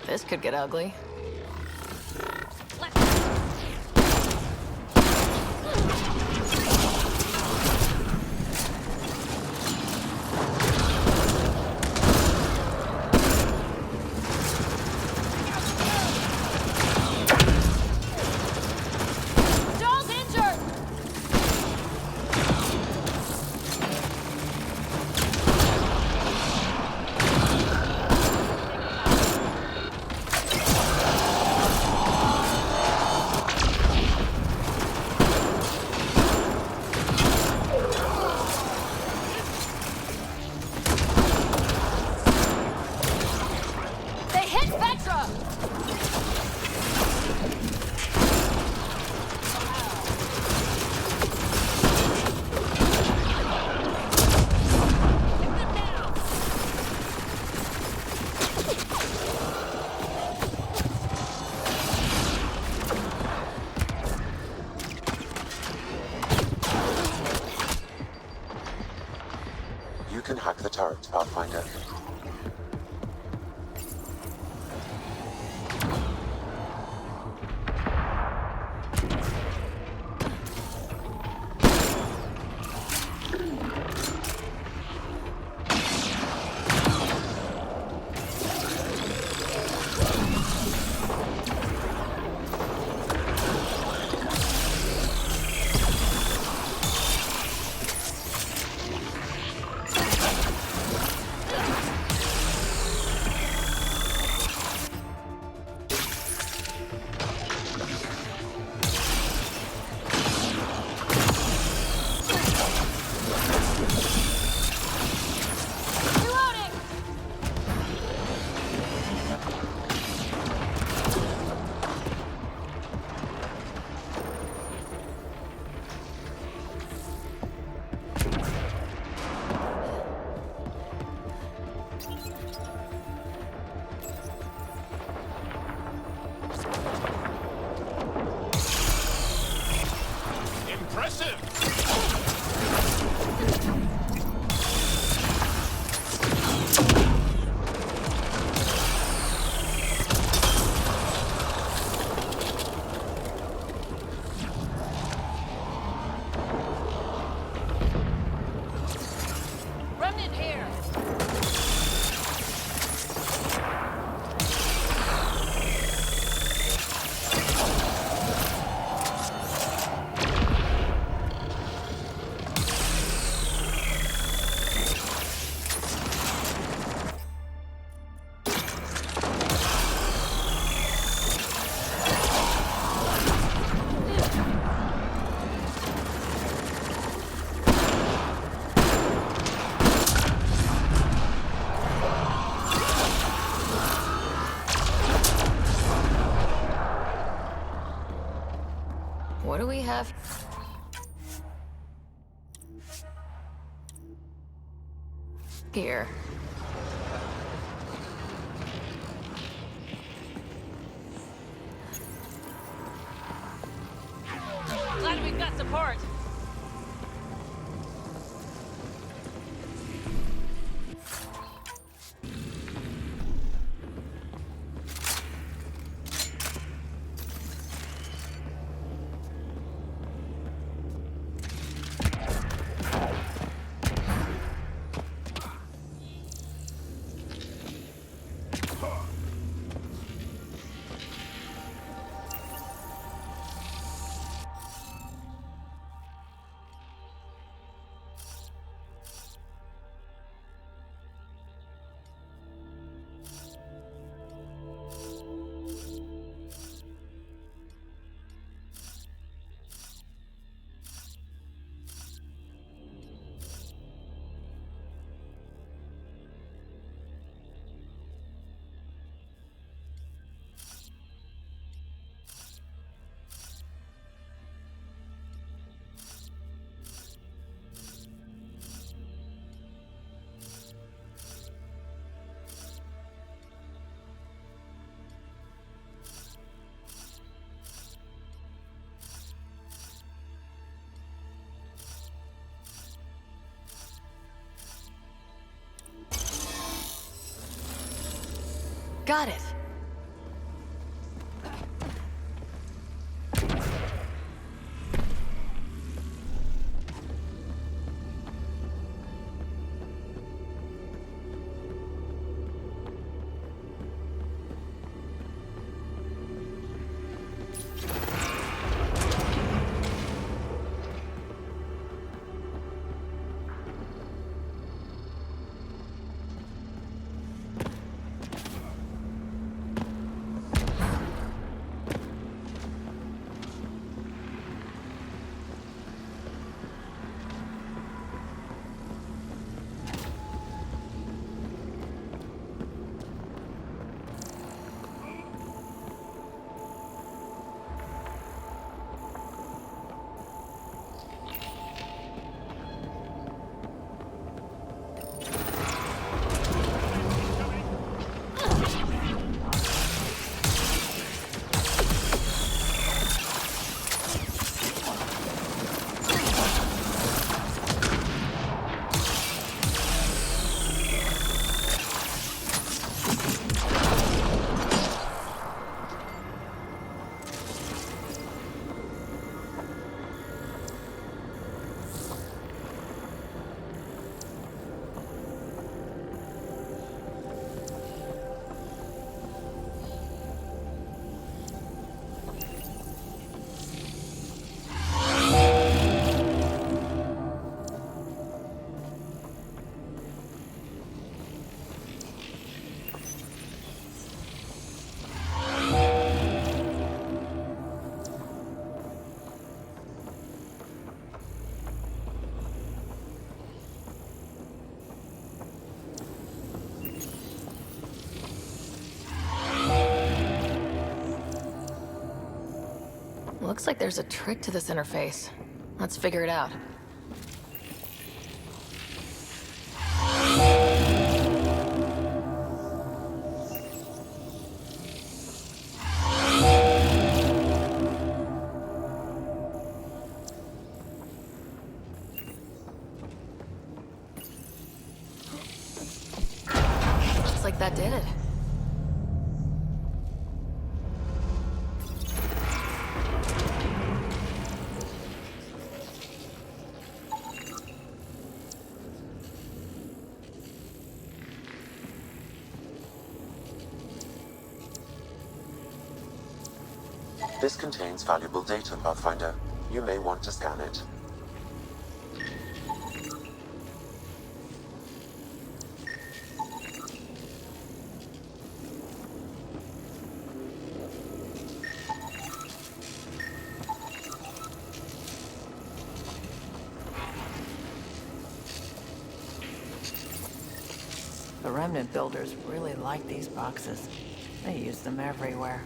B: This could get ugly.
P: Joel's injured! They hit Vetra!
A: You can hack the turret, Pathfinder.
P: Reloading!
M: Impressive!
P: Remnant here!
B: What do we have? Here.
P: Glad we've got support.
B: Got it. like there's a trick to this interface. Let's figure it out. Looks like that did it.
A: This contains valuable data, Pathfinder. You may want to scan it.
D: The Remnant builders really like these boxes. They use them everywhere.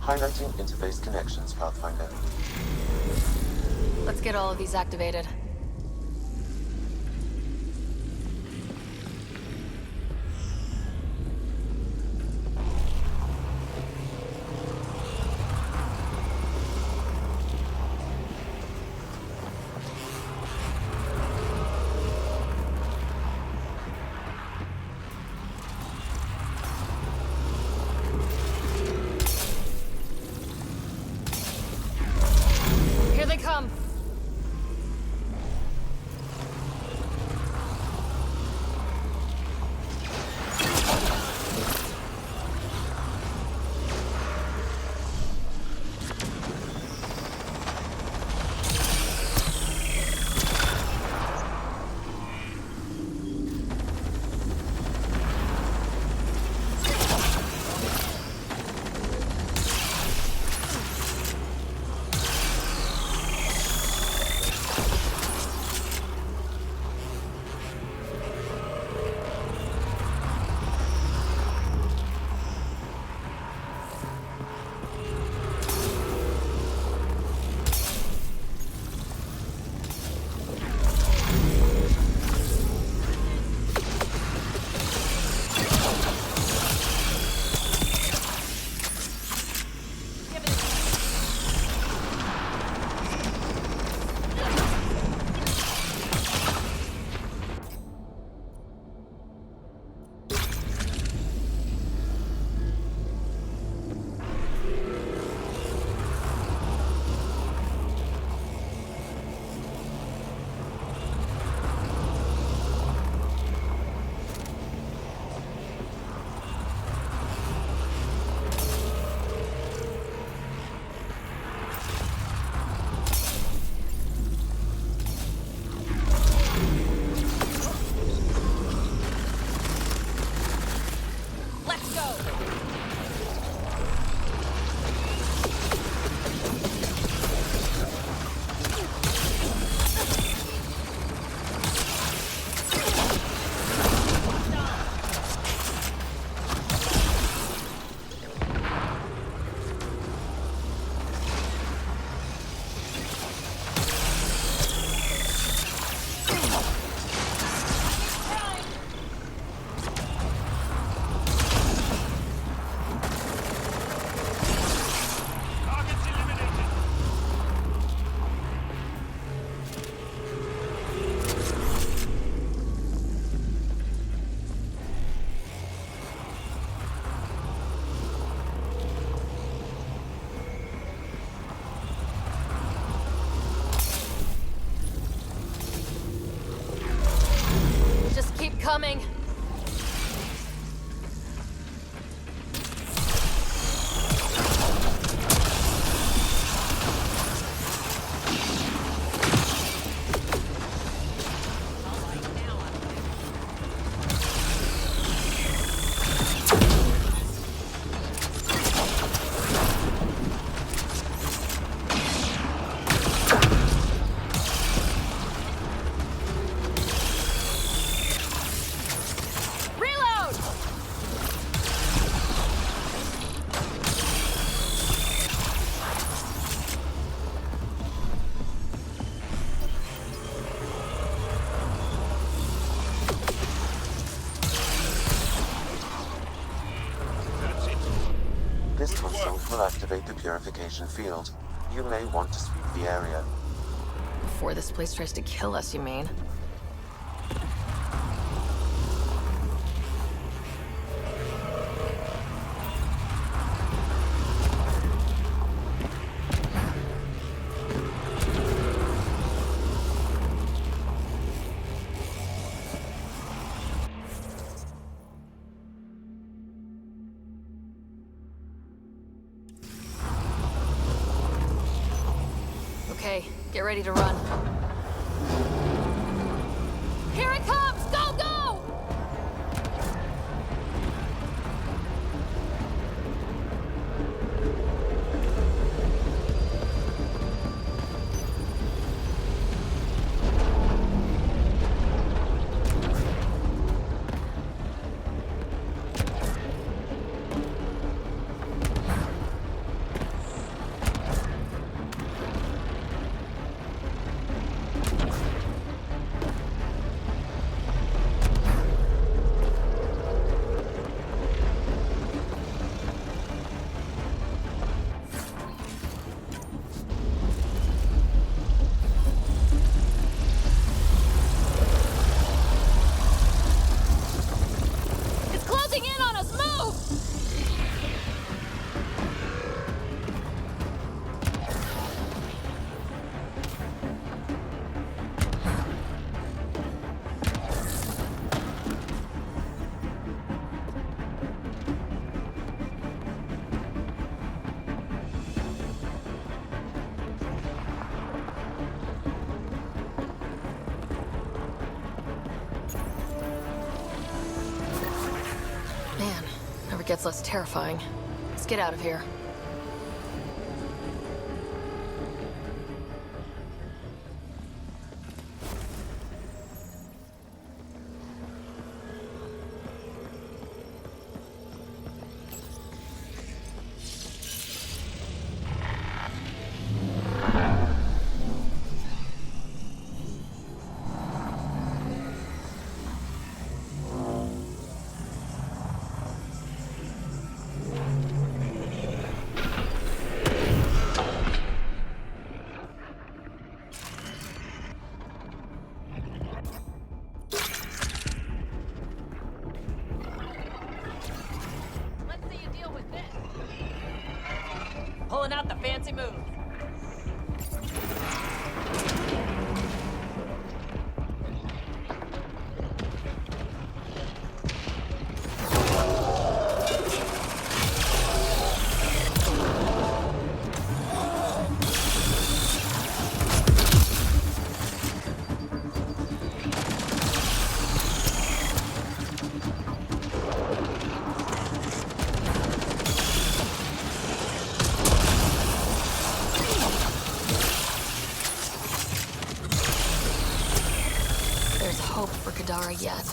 A: Highlighting interface connections, Pathfinder.
B: Let's get all of these activated. Here they come. Coming.
A: This console will activate the purification field. You may want to sweep the area.
B: Before this place tries to kill us, you mean? Okay, get ready to run. Here it comes! Go, go! gets less terrifying. Let's get out of here.
P: Pulling out the fancy move.
B: Hope for Kadara yet.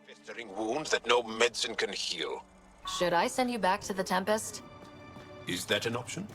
Q: Festering wounds that no medicine can heal.
B: Should I send you back to the Tempest?
L: Is that an option?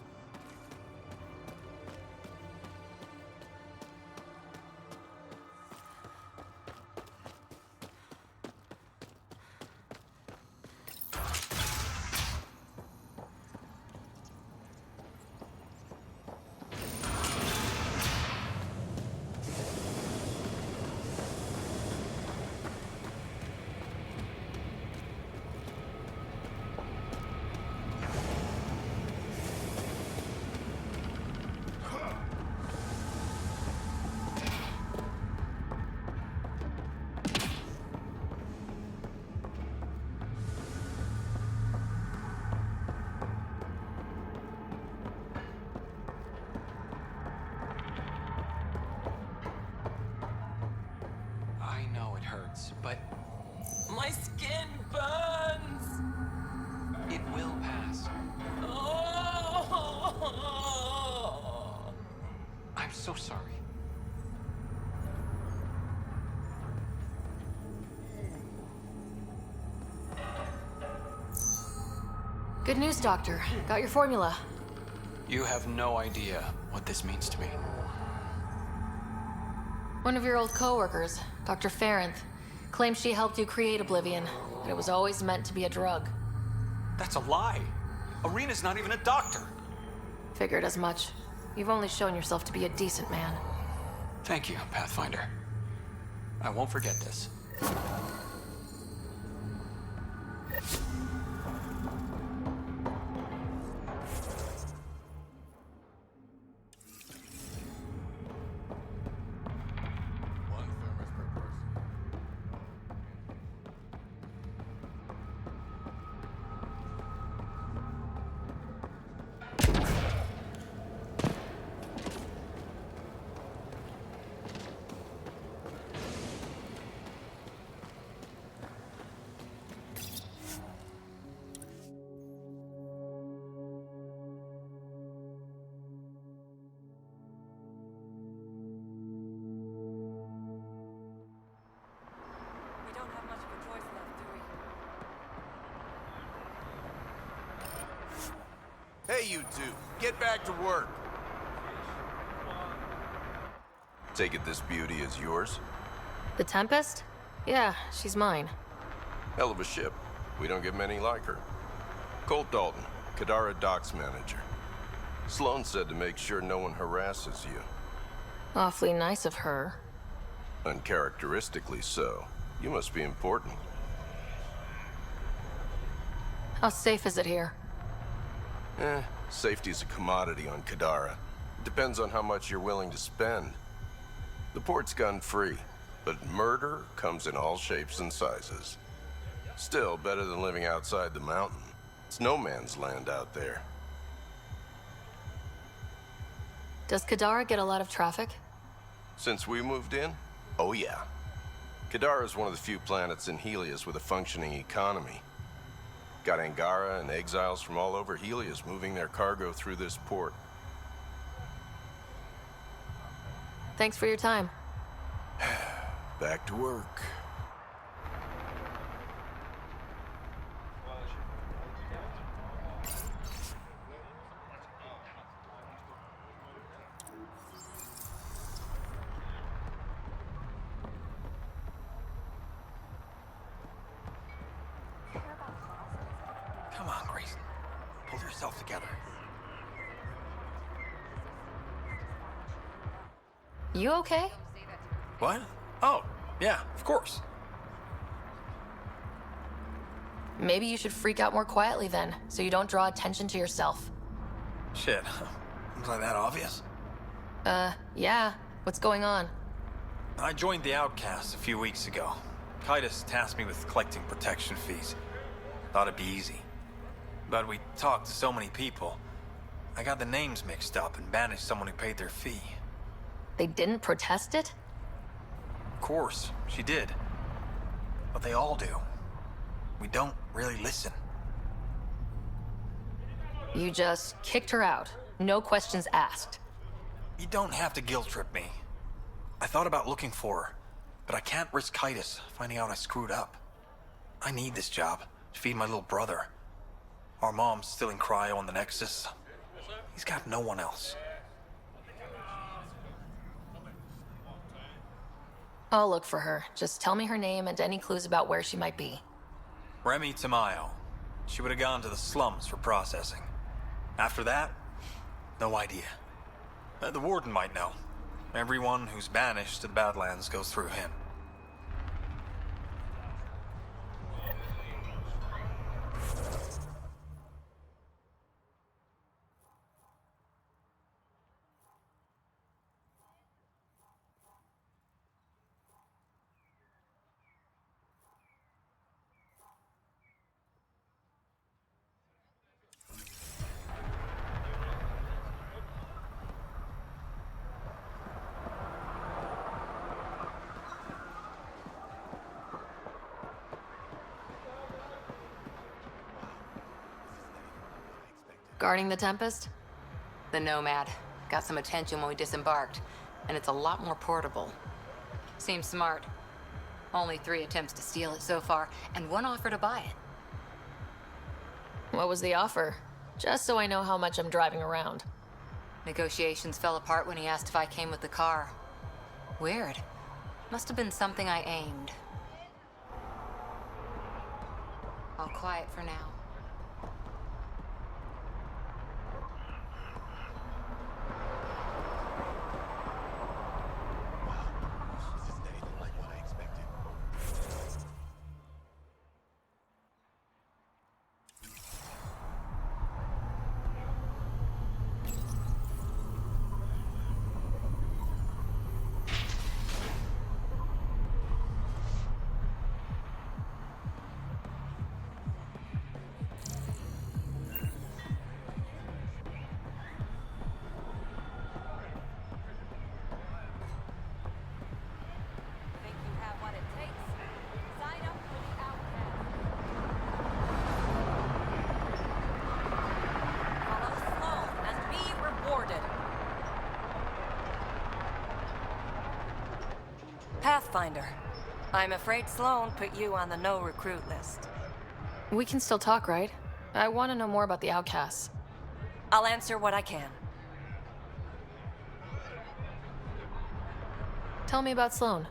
R: hurts, but
K: My skin burns!
R: it will pass.
K: Oh!
R: I'm so sorry.
B: Good news, Doctor. Got your formula.
R: You have no idea what this means to me.
B: One of your old co-workers, Dr. Farrenth, claims she helped you create Oblivion, but it was always meant to be a drug.
R: That's a lie. Arena's not even a doctor.
B: Figured as much. You've only shown yourself to be a decent man.
R: Thank you, Pathfinder. I won't forget this.
S: Hey, you two, get back to work. Take it this beauty is yours?
B: The Tempest? Yeah, she's mine.
S: Hell of a ship. We don't get many like her. Colt Dalton, Kadara Docks manager. Sloan said to make sure no one harasses you.
B: Awfully nice of her.
S: Uncharacteristically so. You must be important.
B: How safe is it here?
S: Safety's a commodity on Kadara. It depends on how much you're willing to spend. The port's gun-free, but murder comes in all shapes and sizes. Still, better than living outside the mountain. It's no man's land out there.
B: Does Kadara get a lot of traffic?
S: Since we moved in? Oh yeah. Kadara is one of the few planets in Helios with a functioning economy. Got Angara and exiles from all over Helios moving their cargo through this port.
B: Thanks for your time.
S: Back to work.
T: Come on, Grayson. Pull yourself together.
B: You okay?
T: What? Oh, yeah, of course.
B: Maybe you should freak out more quietly then, so you don't draw attention to yourself.
T: Shit. Was I that obvious?
B: Yeah. What's going on?
T: I joined the Outcasts a few weeks ago. Titus tasked me with collecting protection fees. Thought it'd be easy. But we talked to so many people. I got the names mixed up and banished someone who paid their fee.
B: They didn't protest it?
T: Of course, she did. But they all do. We don't really listen.
B: You just kicked her out. No questions asked.
T: You don't have to guilt trip me. I thought about looking for her, but I can't risk Titus finding out I screwed up. I need this job to feed my little brother. Our mom's still in cryo on the Nexus. He's got no one else.
B: I'll look for her. Just tell me her name and any clues about where she might be.
T: Remy Tamayo. She would have gone to the slums for processing. After that, no idea. The warden might know. Everyone who's banished to the Badlands goes through him.
B: Guarding the Tempest?
U: The Nomad. Got some attention when we disembarked, and it's a lot more portable. Seems smart. Only 3 attempts to steal it so far, and 1 offer to buy it.
B: What was the offer? Just so I know how much I'm driving around.
U: Negotiations fell apart when he asked if I came with the car. Weird. Must have been something I aimed. All quiet for now.
V: Pathfinder. I'm afraid Sloan put you on the no-recruit list.
B: We can still talk, right? I want to know more about the outcasts.
V: I'll answer what I can.
B: Tell me about Sloan.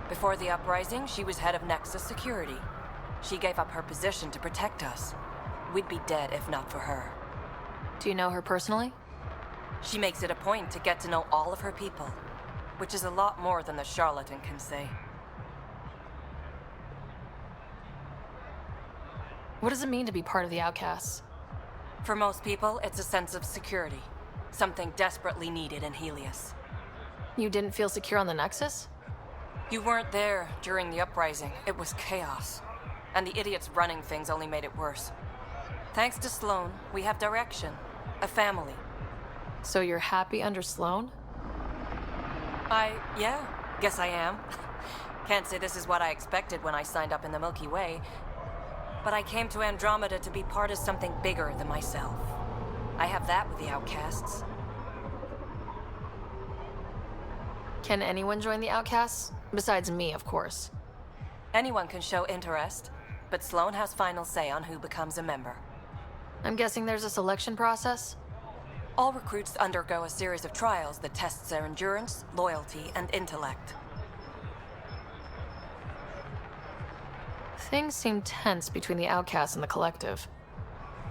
V: Before the uprising, she was head of Nexus Security. She gave up her position to protect us. We'd be dead if not for her.
B: Do you know her personally?
V: She makes it a point to get to know all of her people, which is a lot more than the charlatan can say.
B: What does it mean to be part of the outcasts?
V: For most people, it's a sense of security. Something desperately needed in Helios.
B: You didn't feel secure on the Nexus?
V: You weren't there during the uprising. It was chaos. And the idiots running things only made it worse. Thanks to Sloan, we have direction. A family.
B: So you're happy under Sloan?
V: Yeah, guess I am. Can't say this is what I expected when I signed up in the Milky Way, but I came to Andromeda to be part of something bigger than myself. I have that with the outcasts.
B: Can anyone join the outcasts? Besides me, of course.
V: Anyone can show interest, but Sloan has final say on who becomes a member.
B: I'm guessing there's a selection process?
V: All recruits undergo a series of trials that tests their endurance, loyalty, and intellect.
B: Things seem tense between the outcasts and the collective.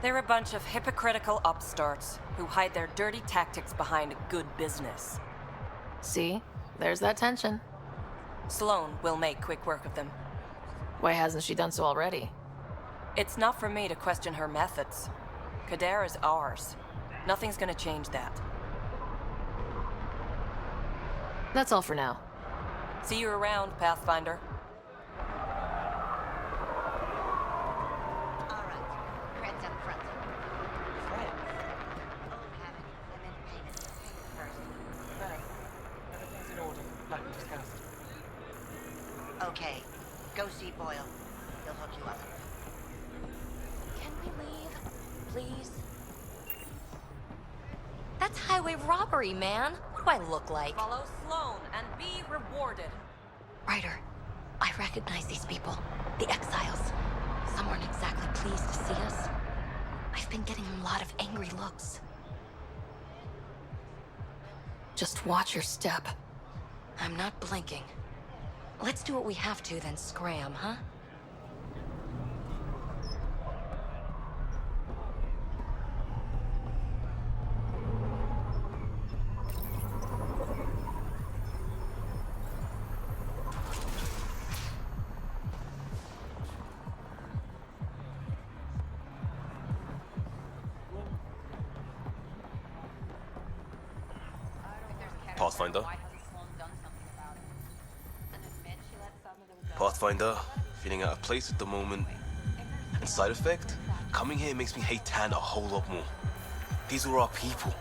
V: They're a bunch of hypocritical upstarts who hide their dirty tactics behind good business.
B: See? There's that tension.
V: Sloan will make quick work of them.
B: Why hasn't she done so already?
V: It's not for me to question her methods. Kadara's ours. Nothing's gonna change that.
B: That's all for now.
V: See you around, Pathfinder.
W: Okay, go see Boyle. He'll hook you up.
E: Can we leave, please? That's highway robbery, man. What do I look like?
V: Follow Sloan and be rewarded.
E: Ryder, I recognize these people. The exiles. Some weren't exactly pleased to see us. I've been getting a lot of angry looks.
B: Just watch your step.
E: I'm not blinking. Let's do what we have to, then scram, huh?
X: Pathfinder? Pathfinder, feeling out of place at the moment. And side effect? Coming here makes me hate Tan a whole lot more. These are our people.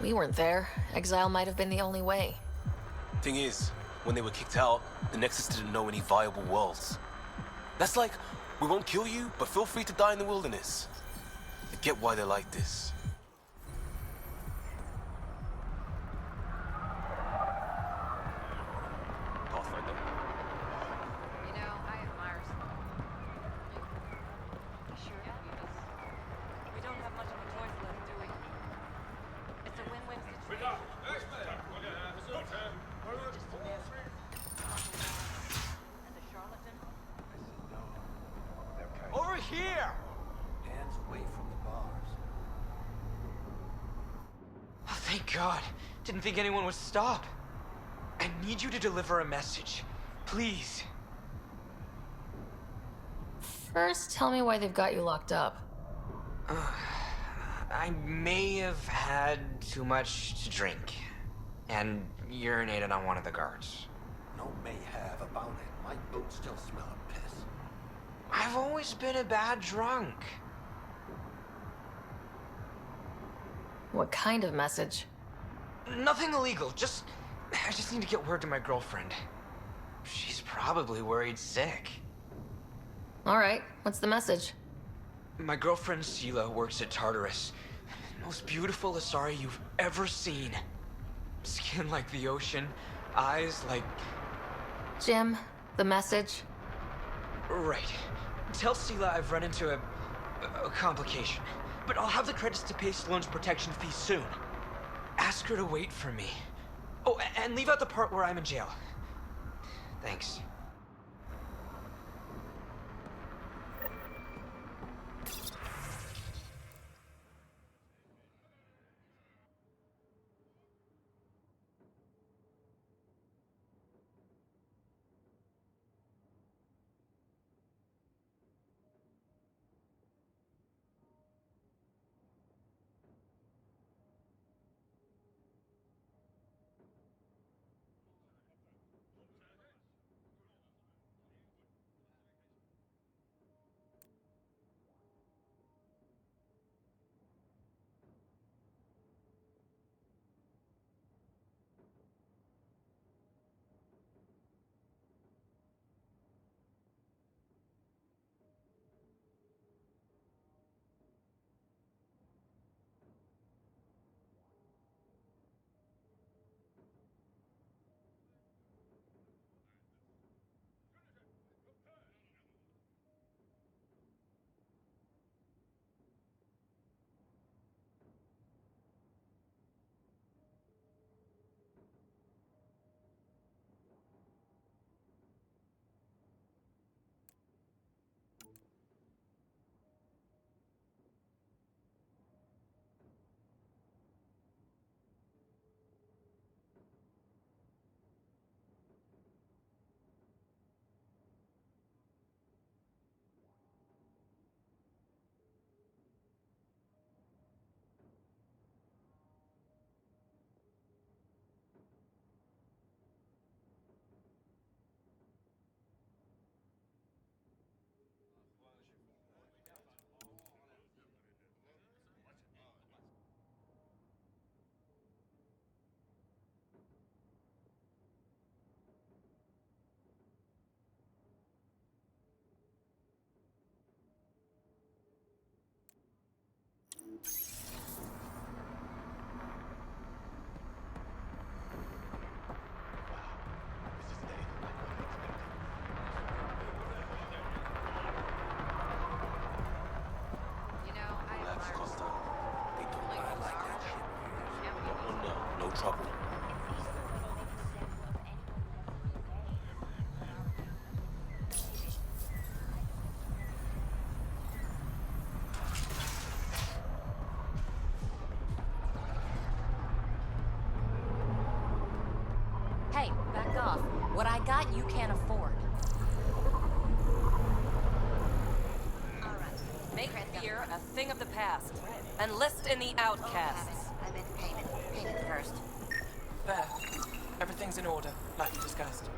B: We weren't there. Exile might have been the only way.
X: Thing is, when they were kicked out, the Nexus didn't know any viable worlds. That's like, we won't kill you, but feel free to die in the wilderness. I get why they're like this.
U: You know, I admire
V: We don't have much of a choice left, do we? It's a win-win situation. And the charlatan?
T: Over here! Hands away from the bars.
F: Oh, thank God. Didn't think anyone would stop. I need you to deliver a message. Please.
B: First, tell me why they've got you locked up.
F: I may have had too much to drink. And urinated on one of the guards.
L: No may have about it. My boots still smell of piss.
F: I've always been a bad drunk.
B: What kind of message?
F: Nothing illegal, I just need to get word to my girlfriend. She's probably worried sick.
B: All right, what's the message?
F: My girlfriend Sela works at Tartarus. Most beautiful Asari you've ever seen. Skin like the ocean, eyes like...
B: Jim, the message?
F: Right. Tell Sela I've run into a complication. But I'll have the credits to pay Sloane's protection fee soon. Ask her to wait for me. Oh, and leave out the part where I'm in jail. Thanks.
X: Trouble.
V: Hey, back off. What I got, you can't afford. Make fear a thing of the past. Enlist in the outcasts.
W: I'm in payment. Payment first.
F: There. Everything's in order, like we discussed.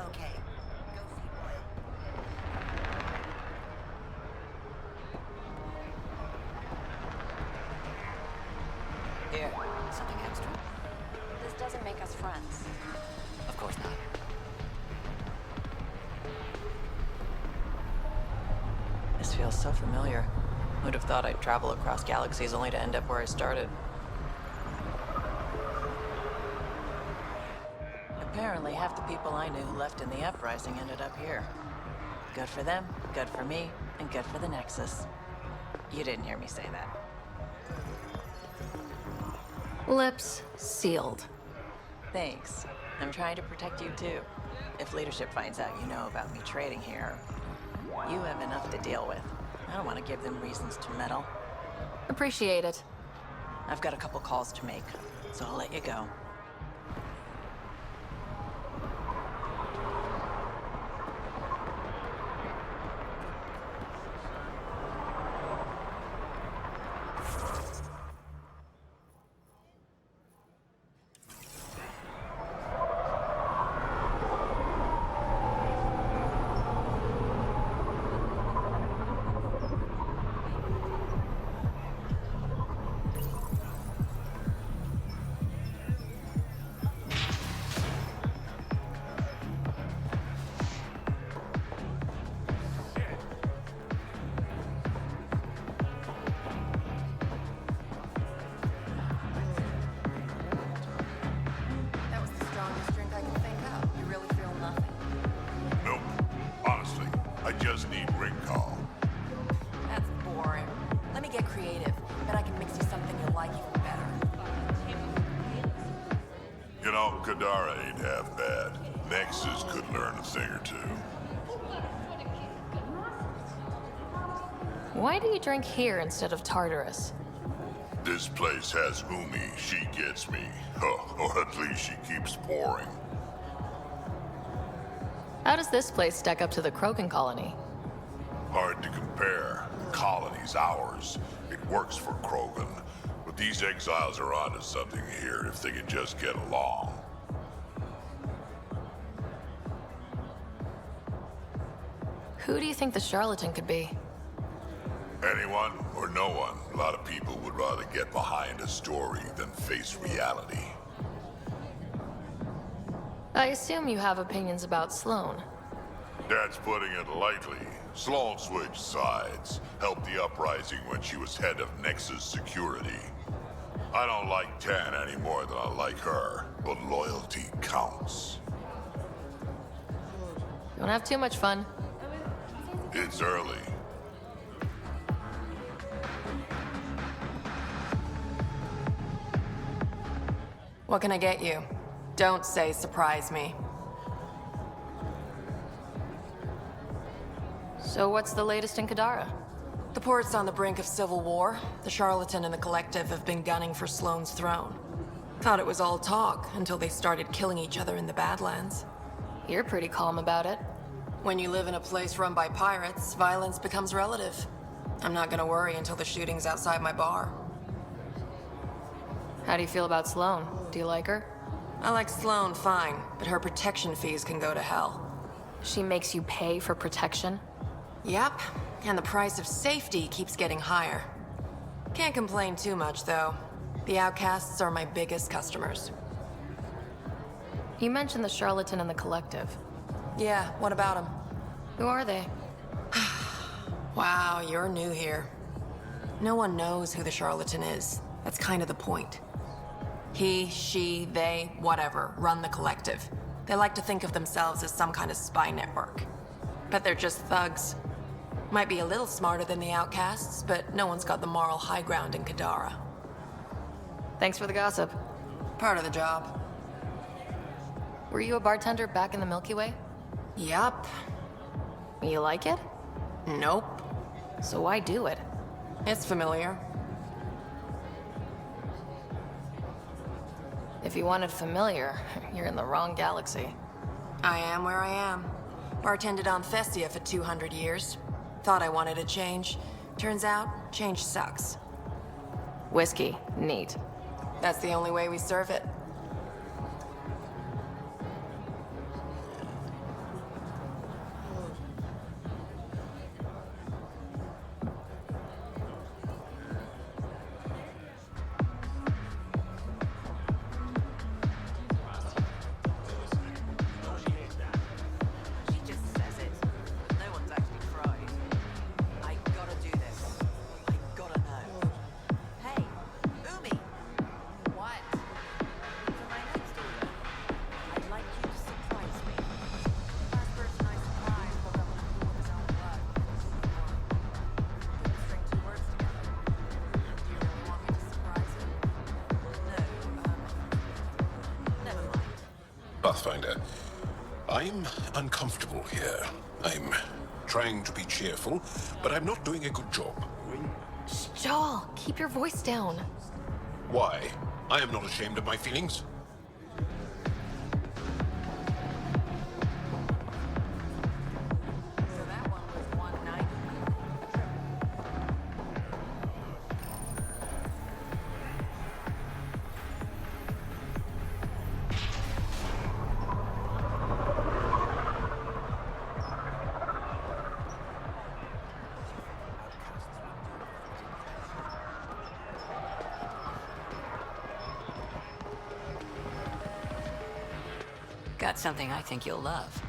W: Okay. Go see Boyle.
F: Here.
U: Something extra?
V: This doesn't make us friends.
U: Of course not.
D: feels so familiar. Who'd have thought I'd travel across galaxies only to end up where I started? Apparently, half the people I knew who left in the uprising ended up here. Good for them, good for me, and good for the Nexus. You didn't hear me say that.
B: Lips sealed.
D: Thanks. I'm trying to protect you too. If leadership finds out you know about me trading here, you have enough to deal with. I don't want to give them reasons to meddle.
B: Appreciate it.
D: I've got a couple calls to make, so I'll let you go.
C: Just need ring call.
V: That's boring. Let me get creative. Bet I can mix you something you'll like even better.
C: You know, Kadara ain't half bad. Nexus could learn a thing or two.
B: Why do you drink here instead of Tartarus?
C: This place has Umi. She gets me. Or at least she keeps pouring.
B: How does this place stack up to the Krogan colony?
C: Hard to compare. The colony's ours. It works for Krogan. But these exiles are onto something here if they can just get along.
B: Who do you think the charlatan could be?
C: Anyone or no one. A lot of people would rather get behind a story than face reality.
B: I assume you have opinions about Sloan.
C: That's putting it lightly. Sloan switched sides, helped the uprising when she was head of Nexus security. I don't like Tan any more than I like her, but loyalty counts.
B: Don't have too much fun.
C: It's early.
V: What can I get you? Don't say surprise me.
B: So what's the latest in Kadara?
V: The port's on the brink of civil war. The Charlatan and the Collective have been gunning for Sloane's throne. Thought it was all talk until they started killing each other in the Badlands.
B: You're pretty calm about it.
V: When you live in a place run by pirates, violence becomes relative. I'm not gonna worry until the shooting's outside my bar.
B: How do you feel about Sloan? Do you like her?
V: I like Sloan fine, but her protection fees can go to hell.
B: She makes you pay for protection?
V: Yep, and the price of safety keeps getting higher. Can't complain too much, though. The outcasts are my biggest customers.
B: You mentioned the Charlatan and the Collective.
V: Yeah, what about them?
B: Who are they?
V: Wow, you're new here. No one knows who the Charlatan is. That's kind of the point. He, she, they, whatever, run the Collective. They like to think of themselves as some kind of spy network. But they're just thugs. Might be a little smarter than the outcasts, but no one's got the moral high ground in Kadara.
B: Thanks for the gossip.
V: Part of the job.
B: Were you a bartender back in the Milky Way?
V: Yup.
B: You like it?
V: Nope.
B: So why do it?
V: It's familiar.
B: If you wanted familiar, you're in the wrong galaxy.
V: I am where I am. Bartended on Thessia for 200 years. Thought I wanted a change. Turns out, change sucks.
B: Whiskey, neat.
V: That's the only way we serve it.
L: Pathfinder. I'm uncomfortable here. I'm trying to be cheerful, but I'm not doing a good job.
B: Joel, keep your voice down.
L: Why? I am not ashamed of my feelings.
U: Got something I think you'll love.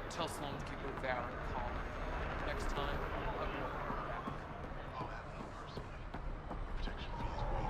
K: Tell Sloan to keep her vow and calm. Next time, I will bring her back.
L: I'll have no mercy. Protection fee is paid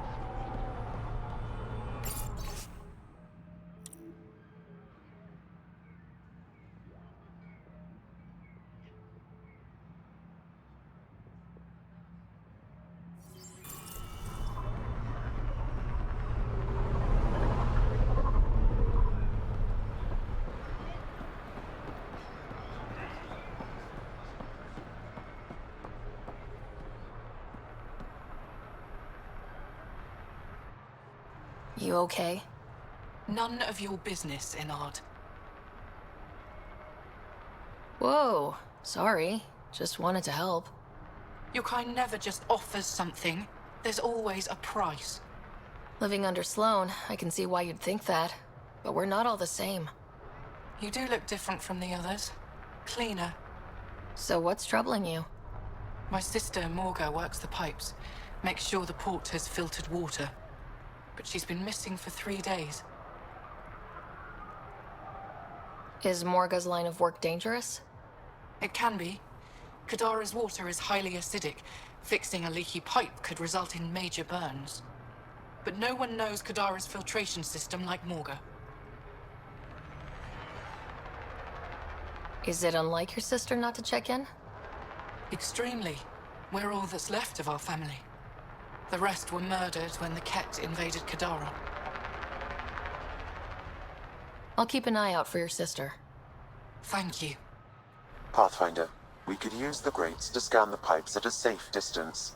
B: You okay?
K: None of your business, Enard.
B: Whoa, sorry. Just wanted to help.
K: Your kind never just offers something there's always a price.
B: Living under Sloan, I can see why you'd think that. But we're not all the same.
K: You do look different from the others. Cleaner.
B: So what's troubling you?
K: My sister, Morga, works the pipes. Makes sure the port has filtered water. But she's been missing for 3 days.
B: Is Morga's line of work dangerous?
K: It can be. Kadara's water is highly acidic. Fixing a leaky pipe could result in major burns. But no one knows Kadara's filtration system like Morga.
B: Is it unlike your sister not to check in?
K: Extremely. We're all that's left of our family. The rest were murdered when the Ket invaded Kadara.
B: I'll keep an eye out for your sister.
K: Thank you.
A: Pathfinder, we could use the grates to scan the pipes at a safe distance.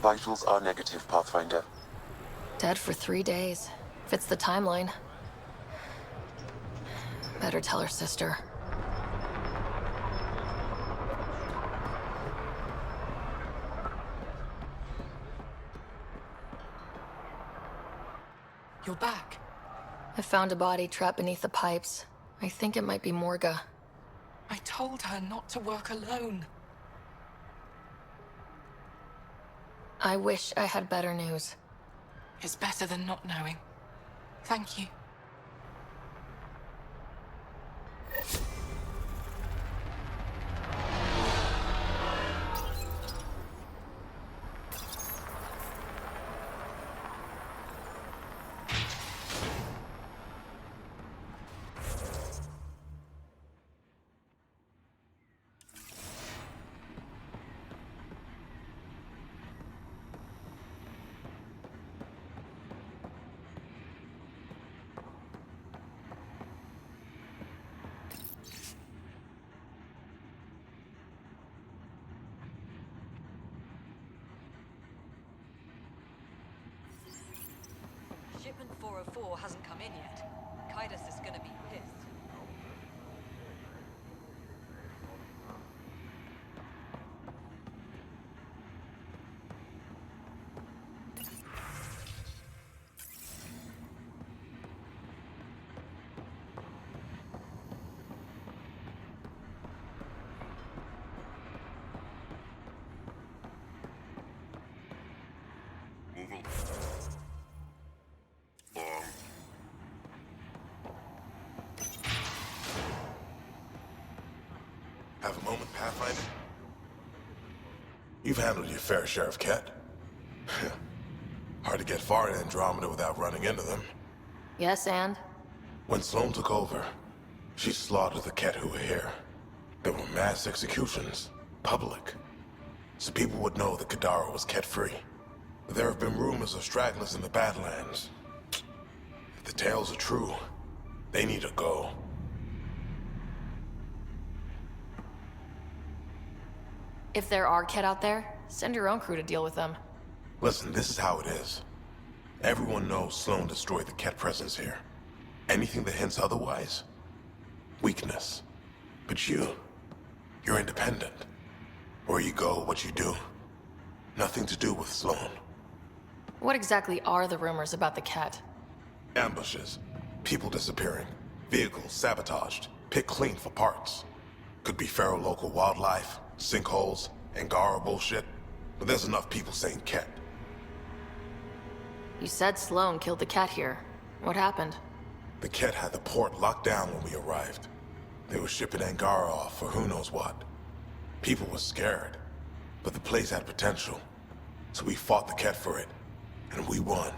A: Vitals are negative, Pathfinder.
B: Dead for 3 days. Fits the timeline. Better tell her sister.
K: You're back.
B: I found a body trapped beneath the pipes. I think it might be Morga.
K: I told her not to work alone.
B: I wish I had better news.
K: It's better than not knowing. Thank you.
G: Shipment 404 hasn't come in yet. Kaidos is gonna be pissed.
L: Have a moment, Pathfinder? You've handled your fair share of Ket. Hard to get far in Andromeda without running into them.
B: Yes, and?
L: When Sloan took over, she slaughtered the Ket who were here. There were mass executions, public. So people would know that Kadara was Ket-free. But there have been rumors of stragglers in the Badlands. If the tales are true, they need to go.
B: If there are Ket out there, send your own crew to deal with them.
L: Listen, this is how it is. Everyone knows Sloan destroyed the Ket presence here. Anything that hints otherwise, weakness. But you're independent. Where you go, what you do. Nothing to do with Sloan.
B: What exactly are the rumors about the Ket?
L: Ambushes, people disappearing, vehicles sabotaged, picked clean for parts. Could be feral local wildlife, sinkholes, Angara bullshit. But there's enough people saying Ket.
B: You said Sloan killed the Ket here. What happened?
L: The Ket had the port locked down when we arrived. They were shipping Angara off for who knows what. People were scared, but the place had potential. So we fought the Ket for it, and we won.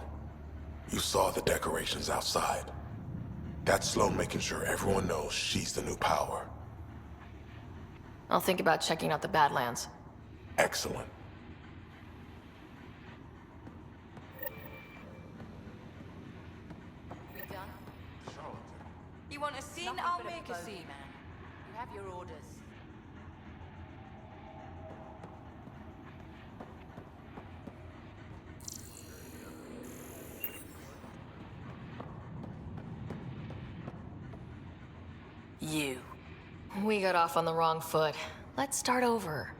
L: You saw the decorations outside. That's Sloan making sure everyone knows she's the new power.
B: I'll think about checking out the Badlands.
L: Excellent.
U: We done? You want a scene? I'll make a scene. Man. You have your orders.
V: You.
B: We got off on the wrong foot. Let's start over.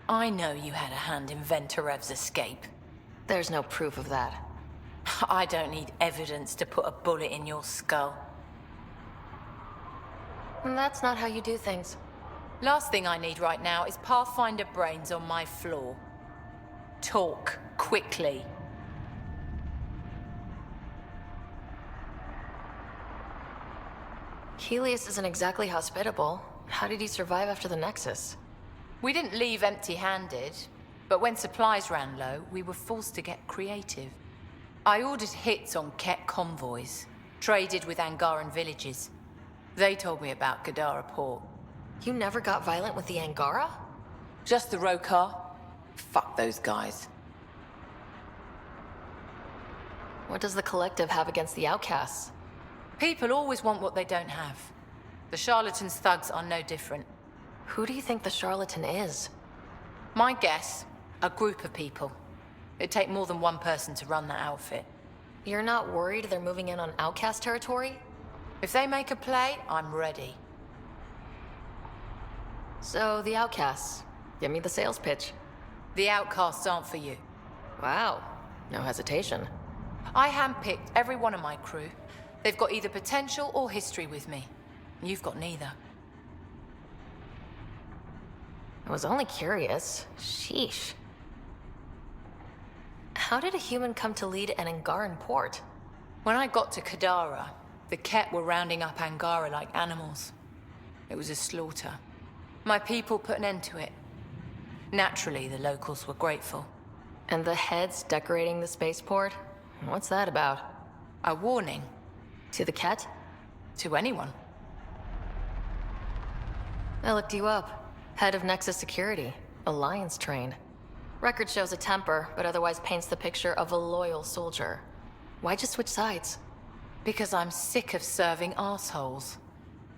V: I know you had a hand in Venturev's escape.
B: There's no proof of that.
V: I don't need evidence to put a bullet in your skull.
B: That's not how you do things.
V: Last thing I need right now is Pathfinder brains on my floor. Talk, quickly.
B: Helios isn't exactly hospitable. How did he survive after the Nexus?
V: We didn't leave empty-handed, but when supplies ran low, we were forced to get creative. I ordered hits on Ket convoys, traded with Angaran villages. They told me about Kadara Port.
B: You never got violent with the Angara?
V: Just the Rokar. Fuck those guys.
B: What does the Collective have against the outcasts?
V: People always want what they don't have. The charlatans' thugs are no different.
B: Who do you think the charlatan is?
V: My guess, a group of people. It'd take more than one person to run that outfit.
B: You're not worried they're moving in on outcast territory?
V: If they make a play, I'm ready.
B: So, the outcasts. Give me the sales pitch.
V: The outcasts aren't for you.
B: Wow. No hesitation.
V: I handpicked every one of my crew. They've got either potential or history with me. You've got neither.
B: I was only curious. Sheesh. How did a human come to lead an Angaran port?
V: When I got to Kadara, the Ket were rounding up Angara like animals. It was a slaughter. My people put an end to it. Naturally, the locals were grateful.
B: And the heads decorating the spaceport? What's that about?
V: A warning.
B: To the Ket?
V: To anyone.
B: I looked you up. Head of Nexus Security. Alliance trained. Record shows a temper, but otherwise paints the picture of a loyal soldier. Why'd you switch sides?
V: Because I'm sick of serving assholes.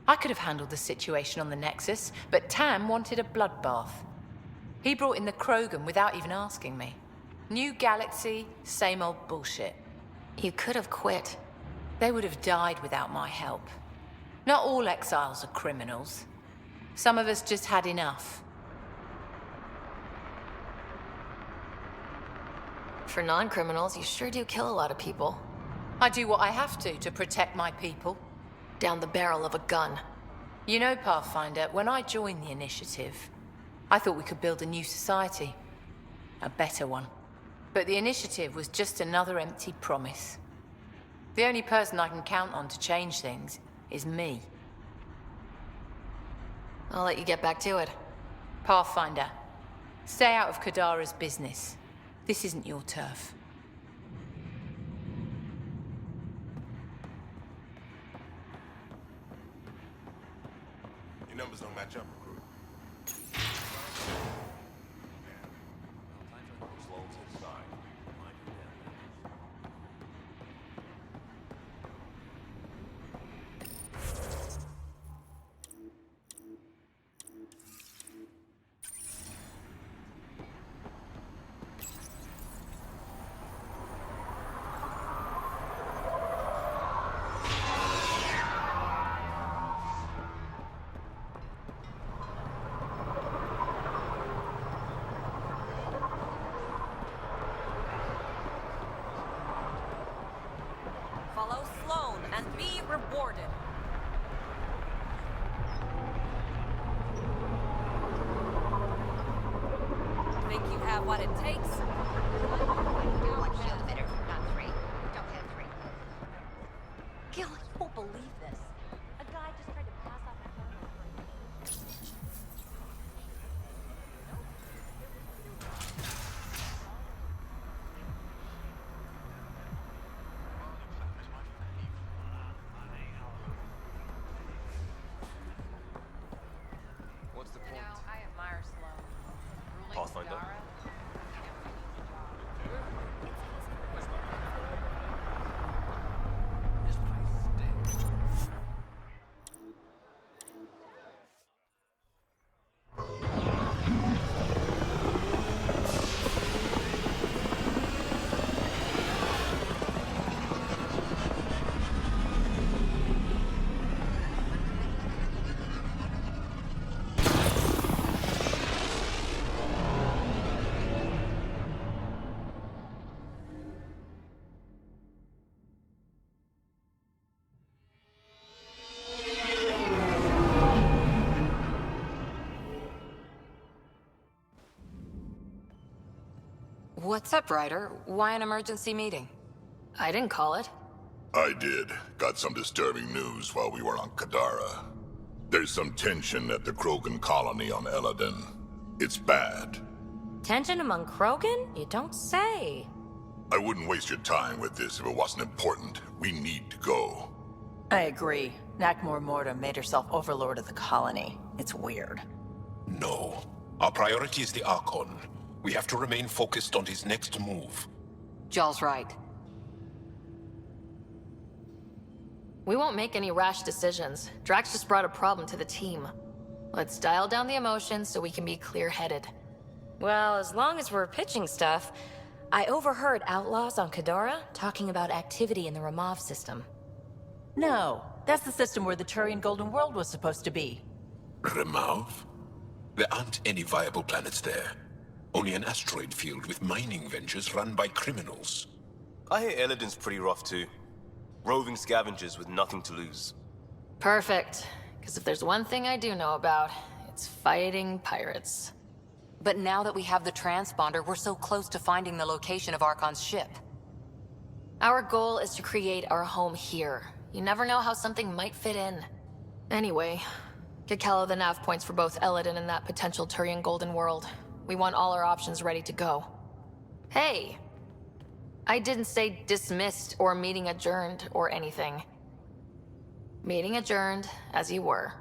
V: I could have handled the situation on the Nexus, but Tam wanted a bloodbath. He brought in the Krogan without even asking me. New galaxy, same old bullshit.
B: You could have quit.
V: They would have died without my help. Not all exiles are criminals. Some of us just had enough.
B: For non-criminals, you sure do kill a lot of people.
V: I do what I have to protect my people.
B: Down the barrel of a gun.
V: You know, Pathfinder, when I joined the Initiative, I thought we could build a new society. A better one. But the Initiative was just another empty promise. The only person I can count on to change things is me.
B: I'll let you get back to it.
V: Pathfinder, stay out of Kadara's business. This isn't your turf.
L: Your numbers don't match up, recruit.
V: Follow Sloan and be rewarded. Think you have what it takes?
W: One shield better, not three. Don't have three.
V: Gil, you won't believe this. A guy just tried to pass off a
X: What's the point?
U: What's up, Ryder? Why an emergency meeting?
B: I didn't call it.
C: I did. Got some disturbing news while we were on Kadara. There's some tension at the Krogan colony on Eladin. It's bad.
V: Tension among Krogan? You don't say.
C: I wouldn't waste your time with this if it wasn't important. We need to go.
D: I agree. Nakmor Morta made herself overlord of the colony. It's weird.
Q: No. Our priority is the Archon. We have to remain focused on his next move.
U: Jall's right.
B: We won't make any rash decisions. Drax just brought a problem to the team. Let's dial down the emotions so we can be clear-headed.
V: Well, as long as we're pitching stuff, I overheard outlaws on Kadara talking about activity in the Ramov system.
D: No, that's the system where the Turian Golden World was supposed to be.
Q: Remov? There aren't any viable planets there. Only an asteroid field with mining ventures run by criminals.
X: I hear Eladin's pretty rough too. Roving scavengers with nothing to lose.
B: Perfect. Because if there's one thing I do know about, it's fighting pirates.
U: But now that we have the transponder, we're so close to finding the location of Archon's ship.
B: Our goal is to create our home here. You never know how something might fit in. Anyway, get Kello the nav points for both Eladin and that potential Turian Golden World. We want all our options ready to go. Hey! I didn't say dismissed or meeting adjourned or anything. Meeting adjourned, as you were.